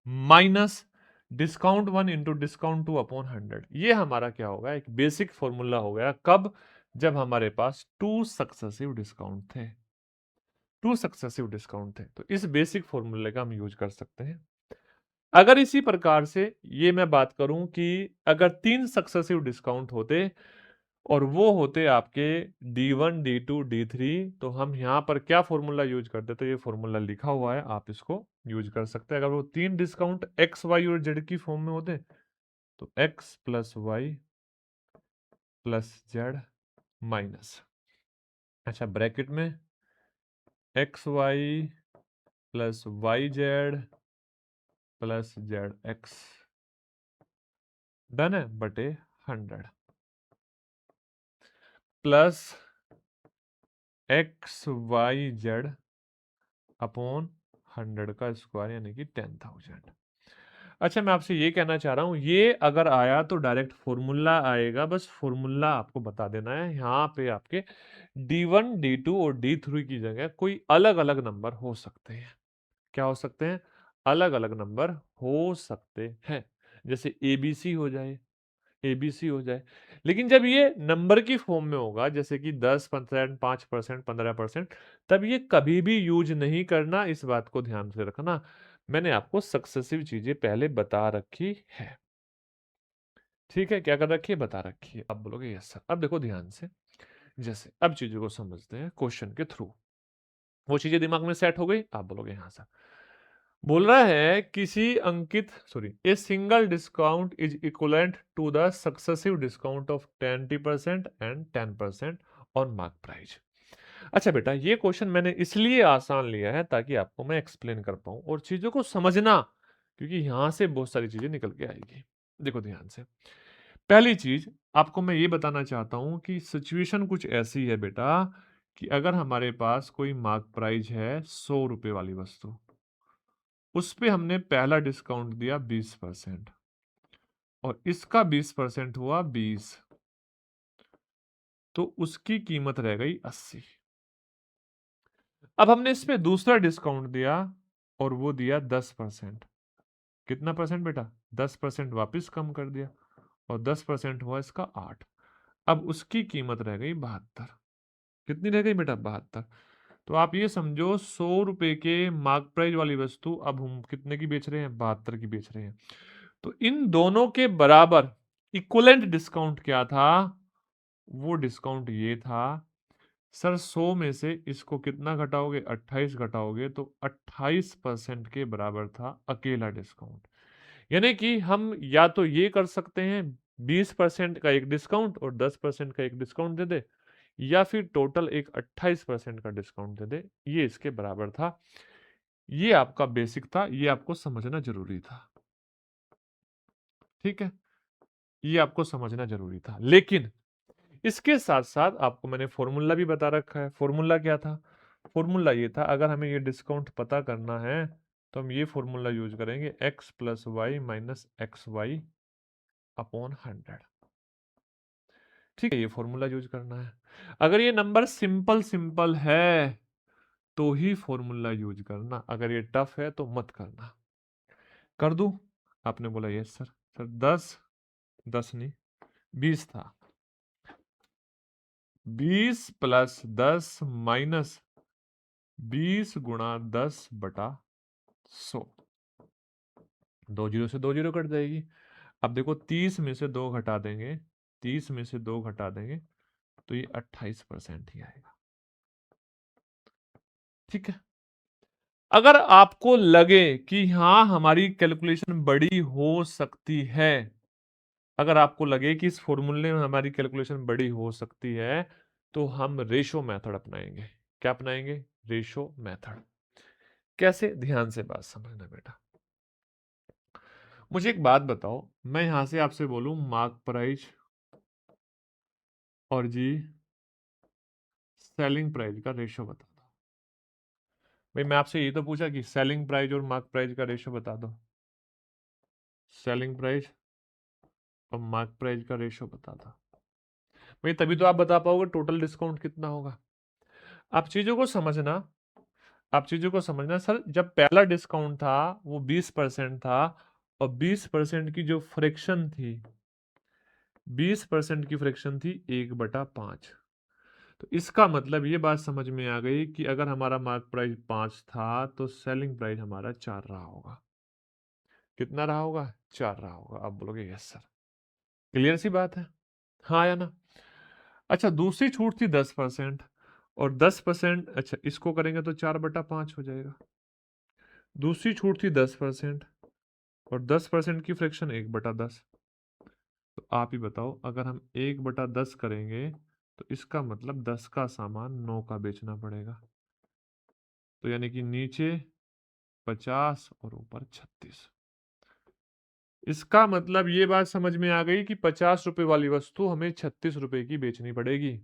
minus discount 1 into discount 2 upon 100। ये हमारा क्या होगा? एक बेसिक फॉर्मूला हो गया। कब? जब हमारे पास टू सक्सेसिव डिस्काउंट थे, टू सक्सेसिव डिस्काउंट थे, तो इस बेसिक फॉर्मूले का हम यूज कर सकते हैं। अगर इसी प्रकार से ये मैं बात करूं कि अगर 3 सक्सेसिव डिस्काउंट होते और वो होते आपके D1, D2, D3। तो हम यहाँ पर क्या फॉर्मूला यूज करते, तो ये फॉर्मूला लिखा हुआ है, आप इसको यूज कर सकते हैं। अगर वो 3 डिस्काउंट एक्स वाई और जेड की फॉर्म में होते तो X plus Y plus Z minus, अच्छा ब्रैकेट में X Y plus Y Z plus Z X, done है, बटे 100 plus X Y Z upon 100 का स्क्वायर यानी कि 10,000। अच्छा मैं आपसे ये कहना चाह रहा हूं, ये अगर आया तो डायरेक्ट फॉर्मूला आएगा, बस फॉर्मूला आपको बता देना है। यहाँ पे आपके D1, D2 और D3 की जगह कोई अलग अलग नंबर हो सकते हैं। क्या हो सकते हैं? अलग अलग नंबर हो सकते हैं, जैसे ABC हो जाए, ABC हो जाए। लेकिन जब ये नंबर की फॉर्म में होगा, जैसे कि 10%, 5%, 15%, तब ये कभी भी यूज नहीं करना, इस बात को ध्यान से रखना। मैंने आपको सक्सेसिव चीजें पहले बता रखी है, ठीक है? क्या कर रखी है? बता रखी है। आप बोलोगे यस सर। अब देखो ध्यान से, जैसे अब चीजों को समझते हैं क्वेश्चन के थ्रू। वो चीजें दिमाग में सेट हो गई? आप बोलोगे हाँ सर। बोल रहा है किसी Ankit sorry a single discount is equivalent to the successive discount of 20% and 10% on mark price. अच्छा बेटा, ये क्वेश्चन मैंने इसलिए आसान लिया है ताकि आपको मैं एक्सप्लेन कर पाऊं और चीजों को समझना, क्योंकि यहां से बहुत सारी चीजें निकल के आएगी। देखो ध्यान से, पहली चीज आपको मैं ये बताना चाहता हूं कि सिचुएशन कुछ ऐसी है बेटा कि अगर हमारे पास कोई मार्क प्राइस है 100 रुपए वाली वस्तु, उस पे हमने पहला डिस्काउंट दिया 20% और इसका 20% हुआ 20, तो उसकी कीमत रह गई 80। अब हमने इस पे दूसरा डिस्काउंट दिया और वो दिया 10%। कितना परसेंट बेटा? 10% वापस कम कर दिया और 10% हुआ इसका 8। अब उसकी कीमत रह गई 72। कितनी रह गई बेटा? 72। तो आप ये समझो 100 रुपए के मार्क प्राइस वाली वस्तु अब हम कितने की बेच रहे हैं? 72 की बेच रहे हैं। तो इन दोनों के बराबर इक्वलेंट डिस्काउंट क्या था? वो डिस्काउंट ये था सर, 100 में से इसको कितना घटाओगे? 28 घटाओगे तो 28% के बराबर था अकेला डिस्काउंट। यानी कि हम या तो ये कर सकते हैं 20% का एक डिस्काउंट और 10% का एक डिस्काउंट दे दे, या फिर टोटल एक 28% का डिस्काउंट दे दे। ये इसके बराबर था। ये आपका बेसिक था, ये आपको समझना जरूरी था, ठीक है? ये आपको समझना जरूरी था। लेकिन इसके साथ साथ आपको मैंने फॉर्मूला भी बता रखा है। फॉर्मूला क्या था? फॉर्मूला ये था, अगर हमें ये डिस्काउंट पता करना है तो हम ये फॉर्मूला यूज करेंगे, X plus Y minus X Y upon 100। ठीक है, ये फॉर्मूला यूज करना है। अगर ये नंबर सिंपल सिंपल है तो ही फॉर्मूला यूज करना, अगर ये टफ है तो मत करना। कर दूं? आपने बोला यस सर। सर 10, 10 नहीं 20 था। 20 प्लस 10 माइनस 20 गुणा 10 बटा 100। 2 जीरो से 2 जीरो कट जाएगी। अब देखो 30 में से 2 घटा देंगे, 30 में से 2 घटा देंगे तो ये 28% ही आएगा, ठीक है? अगर आपको लगे कि हाँ हमारी कैलकुलेशन बड़ी हो सकती है, अगर आपको लगे कि इस फॉर्मूले में हमारी कैलकुलेशन बड़ी हो सकती है, तो हम रेशो मेथड अपनाएंगे। क्या अपनाएंगे? Ratio method. कैसे? ध्यान से बात समझना बेटा। मुझे एक बात बताओ, मैं यहां से आपसे बोलूं मार्क प्राइस और जी सेलिंग प्राइस का रेशो बता दो। भाई मैं आपसे ये तो पूछा कि सेलिंग प्राइस और मार्क प्राइस का रेशो बता दो। सेलिंग प्राइस और मार्क प्राइस का रेशो बता दो भाई, तभी तो आप बता पाओगे टोटल डिस्काउंट कितना होगा। आप चीजों को समझना, आप चीजों को समझना। सर जब पहला डिस्काउंट था वो 20% था, और 20% की जो फ्रैक्शन थी, 20% की फ्रैक्शन थी 1/5। तो इसका मतलब ये बात समझ में आ गई कि अगर हमारा मार्क प्राइस 5 था तो सेलिंग प्राइस हमारा 4 रहा होगा। कितना रहा होगा? 4 रहा होगा। आप बोलोगे यस सर। क्लियर सी बात है, हाँ या ना? अच्छा, दूसरी छूट थी 10%, और 10%, अच्छा इसको करेंगे तो 4/5 हो जाएगा। दूसरी छूट थी 10%, और 10% की फ्रैक्शन 1/10। तो आप ही बताओ, अगर हम 1/10 करेंगे तो इसका मतलब 10 का सामान 9 का बेचना पड़ेगा। तो यानी कि नीचे 50 और ऊपर 36। इसका मतलब ये बात समझ में आ गई कि 50 रुपए वाली वस्तु हमें 36 रुपए की बेचनी पड़ेगी।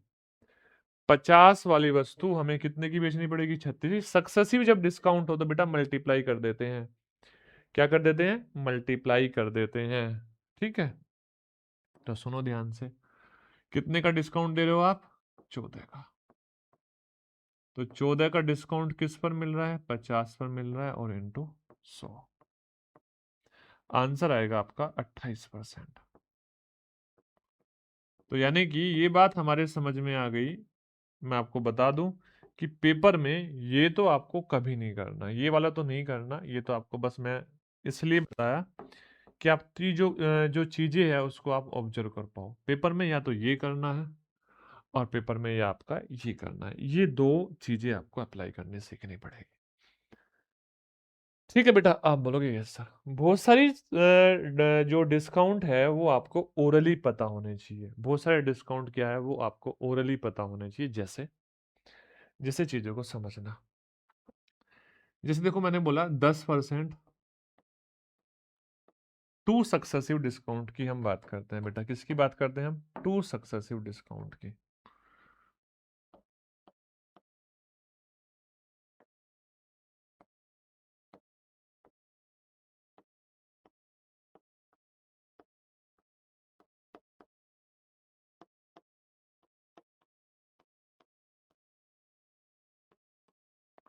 50 वाली वस्तु हमें कितने की बेचनी पड़ेगी? 36। सक्सेसिव जब डिस्काउंट हो तो बेटा मल्टीप्लाई कर देते हैं। क्या कर देते हैं? मल्टीप्लाई कर देते हैं। ठीक है, तो सुनो ध्यान से, कितने का डिस्काउंट दे रहे हो आप? 14 का। तो 14 का डिस्काउंट किस पर मिल रहा है? 50 पर मिल रहा है, और इंटू 100। आंसर आएगा आपका 28%। तो यानी कि ये बात हमारे समझ में आ गई। मैं आपको बता दूं कि पेपर में ये तो आपको कभी नहीं करना, ये वाला तो नहीं करना, ये तो आपको बस मैं इसलिए बताया कि आपकी जो चीजें है उसको आप ऑब्जर्व कर पाओ। पेपर में या तो ये करना है, और पेपर में या आपका ये करना है। ये दो चीजें आपको अप्लाई करनी सीखनी पड़ेगी। ठीक है बेटा, आप बोलोगे यस सर। बहुत सारी जो डिस्काउंट है वो आपको ओरली पता होने चाहिए। बहुत सारे डिस्काउंट क्या है वो आपको ओरली पता होने चाहिए। जैसे जैसे चीजों को समझना, जैसे देखो मैंने बोला 10% टू सक्सेसिव डिस्काउंट की हम बात करते हैं बेटा। किसकी बात करते हैं हम? टू सक्सेसिव डिस्काउंट की।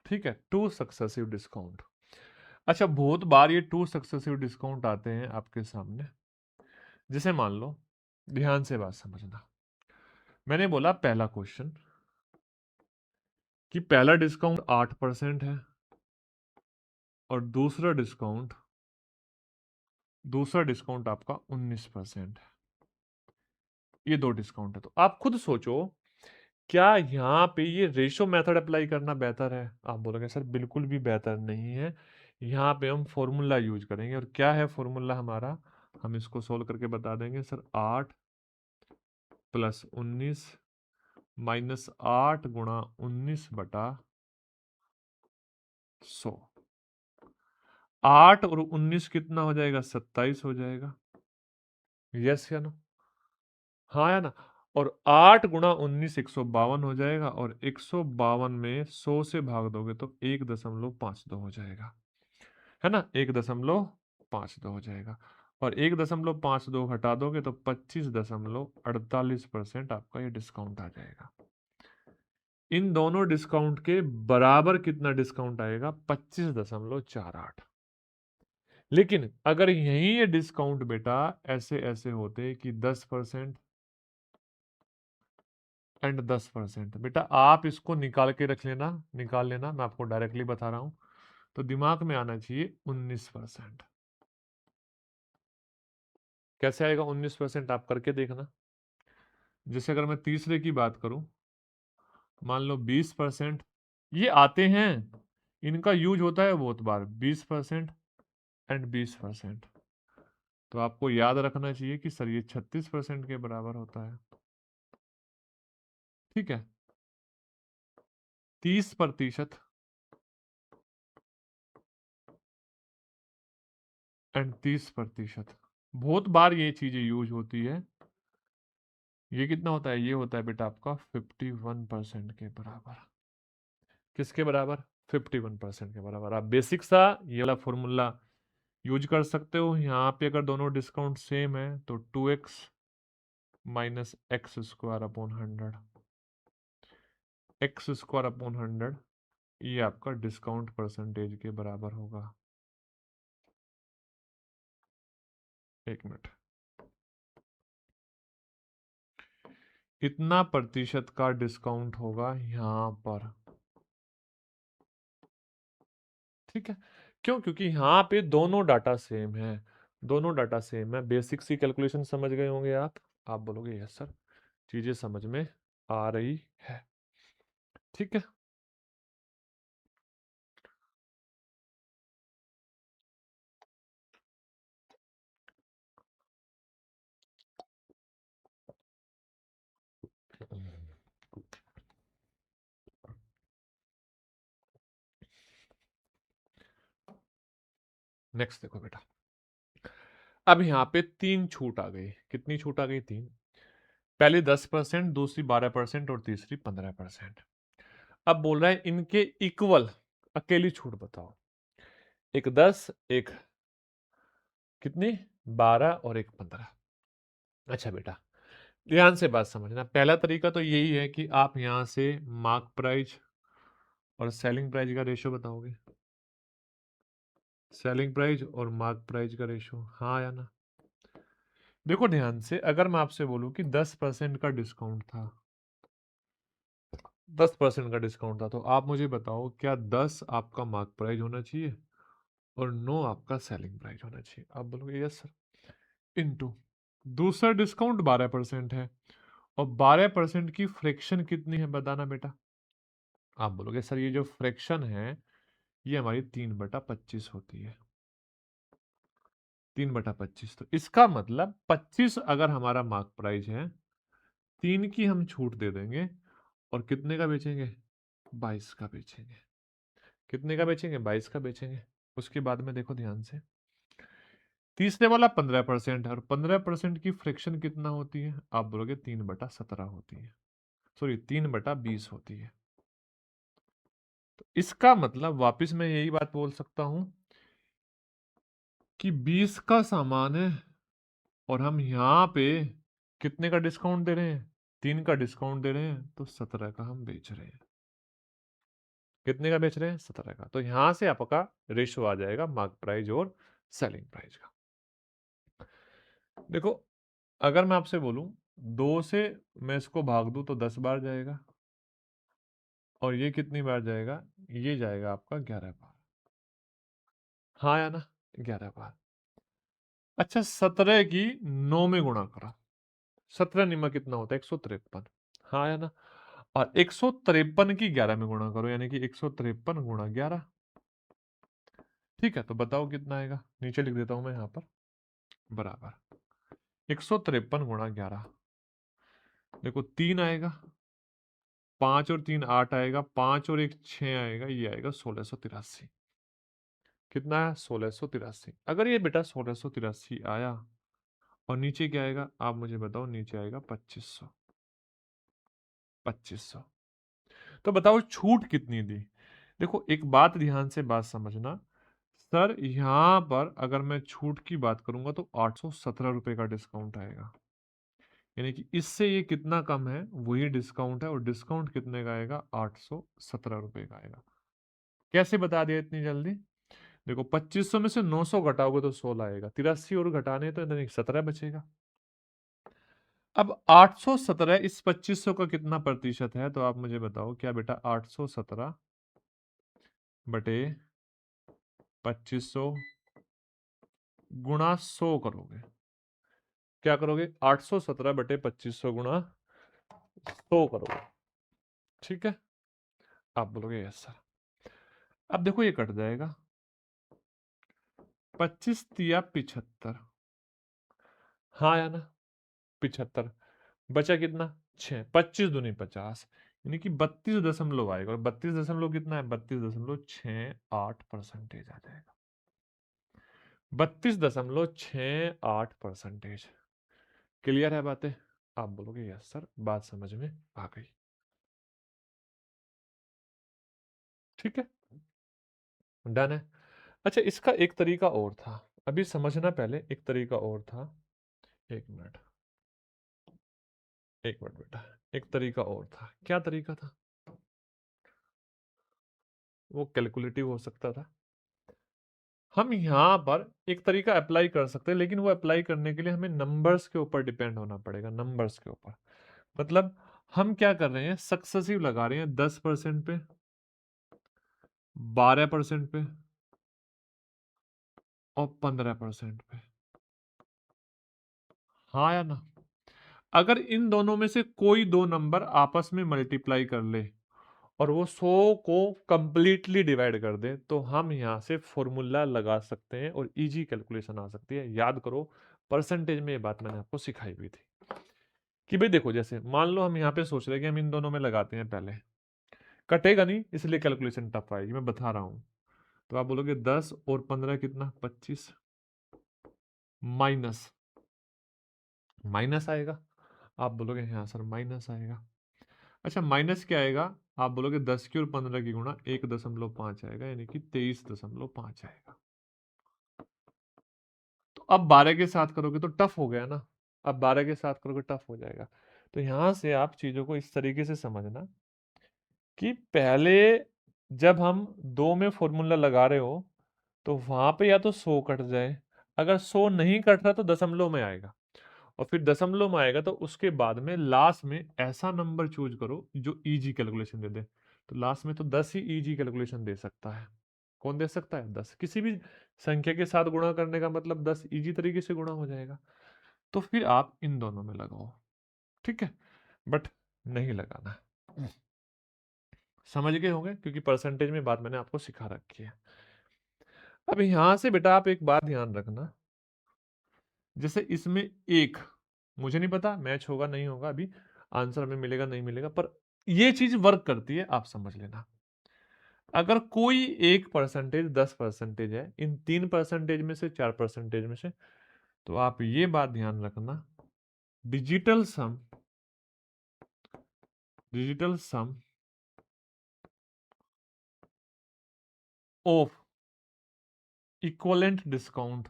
ठीक है, टू सक्सेसिव डिस्काउंट। अच्छा, बहुत बार ये टू सक्सेसिव डिस्काउंट आते हैं आपके सामने। जैसे मान लो, ध्यान से बात समझना, मैंने बोला पहला क्वेश्चन कि पहला डिस्काउंट 8% है, और दूसरा डिस्काउंट आपका 19% है। ये दो डिस्काउंट है। तो आप खुद सोचो, क्या यहाँ पे ये रेशो मेथड अप्लाई करना बेहतर है? आप बोलोगे सर बिल्कुल भी बेहतर नहीं है। यहाँ पे हम फॉर्मूला यूज करेंगे। और क्या है फॉर्मूला हमारा? हम इसको सोल्व करके बता देंगे सर। 8 + 19 - 8 गुणा 19/100। 8 और 19 कितना हो जाएगा? 27 हो जाएगा। यस या नो? हाँ या ना? और 8 गुणा 19 152 हो जाएगा, और 152 में 100 से भाग दोगे तो 1.52 हो जाएगा, है ना? 1.52 हो जाएगा। और 1.52 घटा दोगे तो 25.48% आपका ये डिस्काउंट आ जाएगा। इन दोनों डिस्काउंट के बराबर कितना डिस्काउंट आएगा? 25.48। लेकिन अगर यही ये डिस्काउंट बेटा ऐसे ऐसे होते कि 10% एंड 10%, बेटा आप इसको निकाल के रख लेना, निकाल लेना, मैं आपको डायरेक्टली बता रहा हूं। तो दिमाग में आना चाहिए 19%। कैसे आएगा 19%? आप करके देखना। जैसे अगर मैं तीसरे की बात करूं, मान लो 20%, ये आते हैं, इनका यूज होता है बहुत बार, 20% एंड 20%। तो आपको याद रखना चाहिए कि सर ये 36% के बराबर होता है। ठीक है, 30% एंड 30%, बहुत बार ये चीजें यूज होती है। ये कितना होता है? ये होता है बेटा आपका 51% के बराबर। किसके बराबर? 51% के बराबर। आप बेसिक सा ये वाला फॉर्मूला यूज कर सकते हो। यहाँ पे अगर दोनों डिस्काउंट सेम है तो 2x - x² / 100, x² / 100, ये आपका डिस्काउंट परसेंटेज के बराबर होगा। एक मिनट, इतना प्रतिशत का डिस्काउंट होगा यहाँ पर। ठीक है, क्यों? क्योंकि यहाँ पे दोनों डाटा सेम है, दोनों डाटा सेम है। बेसिक सी कैलकुलेशन समझ गए होंगे आप बोलोगे यस सर, चीजें समझ में आ रही है। ठीक है। नेक्स्ट देखो बेटा, अब यहाँ पे 3 छूट आ गई। कितनी छूट आ गई? 3। पहली 10%, दूसरी 12% और तीसरी 15%। अब बोल रहा है इनके इक्वल अकेली छूट बताओ। एक 10, एक कितनी 12 और एक 15। अच्छा बेटा, ध्यान से बात समझना। पहला तरीका तो यही है कि आप यहां से मार्क प्राइस और सेलिंग प्राइस का रेशो बताओगे। सेलिंग प्राइस और मार्क प्राइस का रेशो, हाँ या ना? देखो ध्यान से, अगर मैं आपसे बोलूं कि 10% का डिस्काउंट था, 10% का डिस्काउंट था, तो आप मुझे बताओ क्या 10 आपका मार्क प्राइस होना चाहिए और 9 आपका सेलिंग प्राइस होना चाहिए? आप बोलोगे यस सर। इनटू दूसरा डिस्काउंट 12% है और 12% की फ्रैक्शन कितनी है बताना बेटा। आप बोलोगे सर ये जो फ्रैक्शन है ये हमारी 3/25 होती है। 3/25, तो इसका मतलब 25 अगर हमारा मार्क प्राइस है, 3 की हम छूट दे देंगे और कितने का बेचेंगे? 22 का बेचेंगे। कितने का बेचेंगे? 22 का बेचेंगे। उसके बाद में देखो ध्यान से, तीसरे वाला 15% है और 15% की फ्रैक्शन कितना होती है? आप बोलोगे 3/17 होती है, सॉरी 3/20 होती है। तो इसका मतलब वापस मैं यही बात बोल सकता हूं कि 20 का सामान है और हम यहाँ पे कितने का डिस्काउंट दे रहे हैं? 3 का डिस्काउंट दे रहे हैं, तो 17 का हम बेच रहे हैं। कितने का बेच रहे हैं? 17 का। तो यहां से आपका रेशो आ जाएगा मार्क प्राइस और सेलिंग प्राइस का। देखो, अगर मैं आपसे बोलूं 2 से मैं इसको भाग दूं तो 10 बार जाएगा और ये कितनी बार जाएगा? ये जाएगा आपका 11 बार। हाँ या ना? 11 बार। अच्छा, 17 की 9 में गुणा करा, 17 निमा कितना होता है? 153। हाँ या ना? और 153 की 11 में गुणा करो, यानी कि 153 गुणा 11। ठीक है, तो बताओ कितना आएगा? नीचे लिख देता हूं मैं यहाँ पर, बराबर 153 गुणा 11। देखो 3 आएगा, 5 और 3 8 आएगा, 5 और 1 6 आएगा, ये आएगा 1683। कितना है? 1683। अगर ये बेटा 1683 आया और नीचे क्या आएगा आप मुझे बताओ? नीचे आएगा 2500। 2500। तो बताओ छूट कितनी दी? देखो एक बात ध्यान से बात समझना, सर यहां पर अगर मैं छूट की बात करूंगा तो 817 रुपए का डिस्काउंट आएगा, यानी कि इससे ये कितना कम है? वही डिस्काउंट है और डिस्काउंट कितने का आएगा? 817 रुपए का आएगा। कैसे बता दिया इतनी जल्दी? देखो 2500 में से 900 घटाओगे तो 16 आएगा, 83 और घटाने तो नहीं 17 बचेगा। अब 817 इस 2500 का कितना प्रतिशत है? तो आप मुझे बताओ क्या बेटा? 817 बटे 2500 गुणा 100 करोगे। क्या करोगे? 817 बटे 2500 गुणा 100 करोगे। ठीक है, आप बोलोगे यस सर। अब देखो ये कट जाएगा, 25 तिया 75। हाँ या ना? 75 बचा कितना? 6। 25 दूनी 50, यानी कि 32 आएगा और 32 कितना है? 32.68% आ जाएगा। 32.68%। क्लियर है बातें? आप बोलोगे यस सर, बात समझ में आ गई। ठीक है, डन है। अच्छा, इसका एक तरीका और था, अभी समझना पहले। एक तरीका और था, एक मिनट, एक मिनट बेटा। एक तरीका और था, क्या तरीका था? वो कैलकुलेटिव हो सकता था। हम यहाँ पर एक तरीका अप्लाई कर सकते हैं, लेकिन वो अप्लाई करने के लिए हमें नंबर्स के ऊपर डिपेंड होना पड़ेगा। नंबर्स के ऊपर मतलब हम क्या कर रहे हैं? सक्सेसिव लगा रहे हैं, 10% पे, 12% पे और 15% पे। हाँ या ना? अगर इन दोनों में से कोई दो नंबर आपस में मल्टीप्लाई कर ले और वो 100 को कंप्लीटली डिवाइड कर दे, तो हम यहाँ से फॉर्मूला लगा सकते हैं और इजी कैलकुलेशन आ सकती है। याद करो, परसेंटेज में ये बात मैंने आपको सिखाई हुई थी कि भाई देखो, जैसे मान लो हम यहाँ पे सोच रहे हैं कि हम इन दोनों में लगाते हैं, पहले कटेगा नहीं इसलिए कैलकुलेशन टफ आएगी, मैं बता रहा हूँ। तो आप बोलोगे 10 और 15 कितना, 25, माइनस माइनस आएगा। आप बोलोगे हाँ सर माइनस आएगा। अच्छा, माइनस क्या आएगा? आप बोलोगे 10 की और 15 की गुणा 1.5 आएगा, यानी कि 23.5 आएगा। तो अब 12 के साथ करोगे तो टफ हो गया ना, अब 12 के साथ करोगे टफ हो जाएगा। तो यहां से आप चीजों को इस तरीके से समझना कि पहले जब हम दो में फॉर्मूला लगा रहे हो तो वहां पे या तो 100 कट जाए, अगर 100 नहीं कट रहा तो दशमलव में आएगा, और फिर दशमलव में आएगा तो उसके बाद में लास्ट में ऐसा नंबर चूज करो जो इजी कैलकुलेशन दे दे। तो लास्ट में तो 10 ही इजी कैलकुलेशन दे सकता है। कौन दे सकता है? 10। किसी भी संख्या के साथ गुणा करने का मतलब 10 इजी तरीके से गुणा हो जाएगा। तो फिर आप इन दोनों में लगाओ, ठीक है, बट नहीं लगाना। समझ गए होंगे, क्योंकि परसेंटेज में बात मैंने आपको सिखा रखी है। अब यहां से बेटा आप एक बात ध्यान रखना, जैसे इसमें एक, मुझे नहीं पता मैच होगा नहीं होगा, अभी आंसर हमें मिलेगा नहीं मिलेगा, पर ये चीज वर्क करती है, आप समझ लेना। अगर कोई एक परसेंटेज 10% है, इन 3% में से 4% में से, तो आप ये बात ध्यान रखना, digital sum of equivalent discount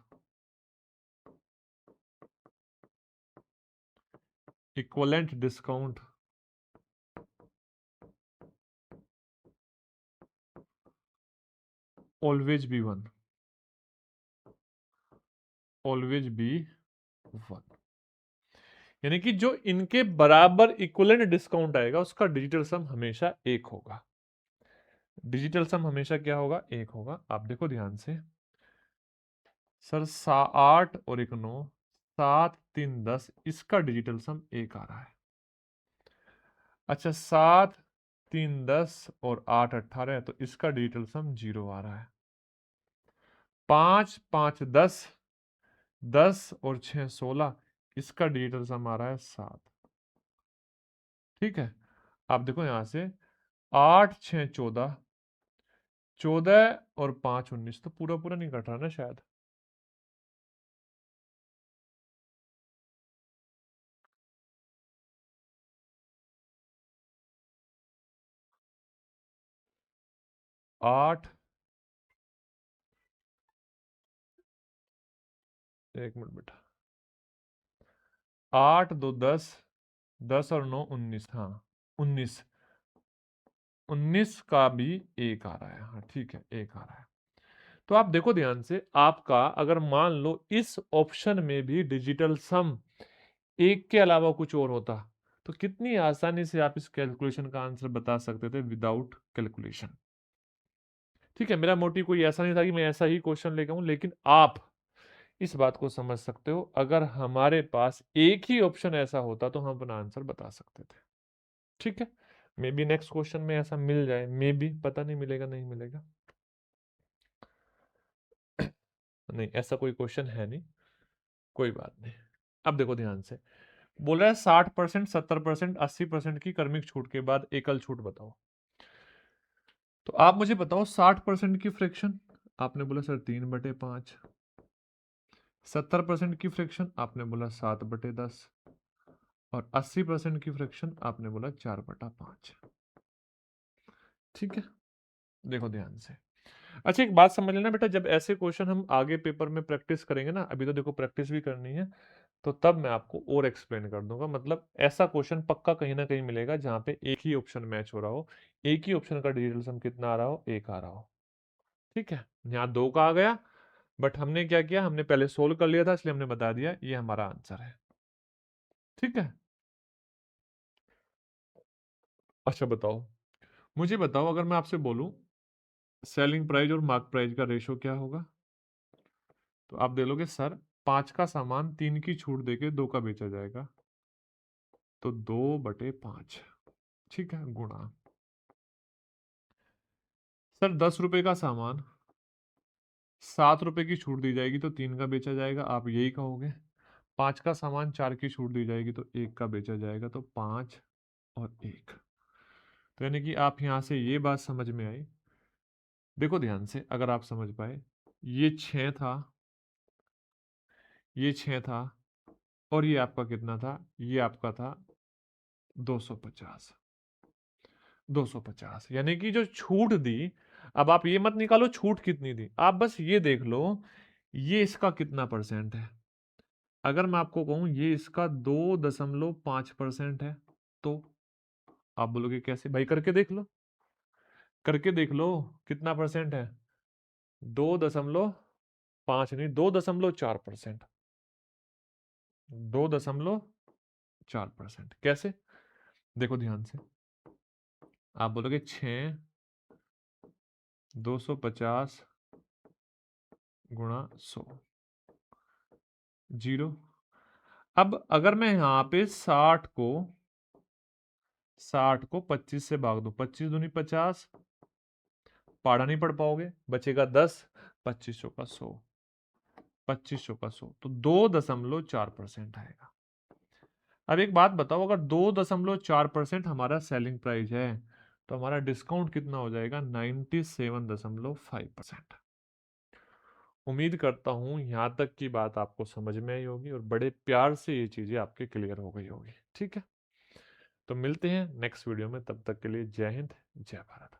always be 1, always be 1। यानी कि जो इनके बराबर इक्वलेंट डिस्काउंट आएगा उसका डिजिटल सम हमेशा एक होगा। डिजिटल सम हमेशा क्या होगा? एक होगा। आप देखो ध्यान से, सर 8 और 1 9, 7 3 10, इसका डिजिटल सम एक आ रहा है। अच्छा, 7 3 10 और 8 18 है, तो इसका डिजिटल सम 0 आ रहा है। 5 5 10, 10 और 6 16, इसका डिजिटल सम आ रहा है 7। ठीक है, आप देखो यहां से 8 6 14, 14 और 5 19, तो पूरा पूरा नहीं कट रहा ना शायद। आठ, एक मिनट बेटा, 8 2 10, 10 और 9 19, हाँ 19, 19 का भी एक आ रहा है, हाँ ठीक है एक आ रहा है। तो आप देखो ध्यान से, आपका अगर मान लो इस ऑप्शन में भी डिजिटल सम एक के अलावा कुछ और होता, तो कितनी आसानी से आप इस कैलकुलेशन का आंसर बता सकते थे विदाउट कैलकुलेशन। ठीक है, मेरा मोटिव कोई ऐसा नहीं था कि मैं ऐसा ही क्वेश्चन लेकर आऊं, लेकिन आप इस बात को समझ सकते हो, अगर हमारे पास एक ही ऑप्शन ऐसा होता तो हम अपना आंसर बता सकते थे। ठीक है, मे बी नेक्स्ट क्वेश्चन में ऐसा मिल जाए, मे बी, पता नहीं मिलेगा नहीं मिलेगा। नहीं, ऐसा कोई क्वेश्चन है नहीं, कोई बात नहीं। अब देखो ध्यान से, बोल रहा है 60%, 70%, 80% की क्रमिक छूट के बाद एकल छूट बताओ। तो आप मुझे बताओ 60% की फ्रैक्शन, आपने बोला सर 3/5। 70% की फ्रैक्शन आपने बोला 7/10, और 80% की फ्रैक्शन आपने बोला 4/5। ठीक है, देखो ध्यान से। अच्छा, एक बात समझ लेना बेटा, जब ऐसे क्वेश्चन हम आगे पेपर में प्रैक्टिस करेंगे ना, अभी तो देखो प्रैक्टिस भी करनी है, तो तब मैं आपको और एक्सप्लेन कर दूंगा। मतलब ऐसा क्वेश्चन पक्का कहीं ना कहीं मिलेगा जहां पे एक ही ऑप्शन मैच हो रहा हो, एक ही ऑप्शन का डिजिटल सम कितना आ रहा हो, एक आ रहा हो। ठीक है, यहाँ दो का आ गया, बट हमने क्या किया, हमने पहले सोल्व कर लिया था, इसलिए हमने बता दिया ये हमारा आंसर है। ठीक है, अच्छा बताओ, मुझे बताओ, अगर मैं आपसे बोलूं सेलिंग प्राइस और मार्क प्राइस का रेशो क्या होगा, तो आप दे लोगे सर 5 का सामान 3 की छूट देके 2 का बेचा जाएगा, तो 2/5, ठीक है, गुणा। सर 10 रुपए का सामान 7 रुपए की छूट दी जाएगी तो 3 का बेचा जाएगा, आप यही कहोगे। 5 का सामान 4 की छूट दी जाएगी तो 1 का बेचा जाएगा, तो 5 और 1। तो यानी कि आप यहां से ये बात समझ में आई। देखो ध्यान से, अगर आप समझ पाए, ये 6 था, ये 6 था, और ये आपका कितना था, ये आपका था 250। 250 यानी कि जो छूट दी, अब आप ये मत निकालो छूट कितनी दी, आप बस ये देख लो ये इसका कितना परसेंट है। अगर मैं आपको कहूं ये इसका 2.5% है, तो आप बोलोगे कैसे भाई, करके देख लो, करके देख लो कितना परसेंट है। 2.5 नहीं, 2.4%। 2.4%। कैसे? देखो ध्यान से, आप बोलोगे 6 250 गुणा 100 0। अब अगर मैं यहां पे 60 को 25 से भाग दूं, 25 दूनी 50, पाड़ा नहीं पढ़ पाओगे, बचेगा 10, 2500 का 100, 2500 का 100, तो 2.4% आएगा। अब एक बात बताओ, अगर 2.4% हमारा सेलिंग प्राइस है, तो हमारा डिस्काउंट कितना हो जाएगा, 97.5%। उम्मीद करता हूं यहां तक की बात आपको समझ में आई होगी और बड़े प्यार से ये चीजें आपके क्लियर हो गई होगी। ठीक है, तो मिलते हैं नेक्स्ट वीडियो में, तब तक के लिए जय हिंद, जय भारत।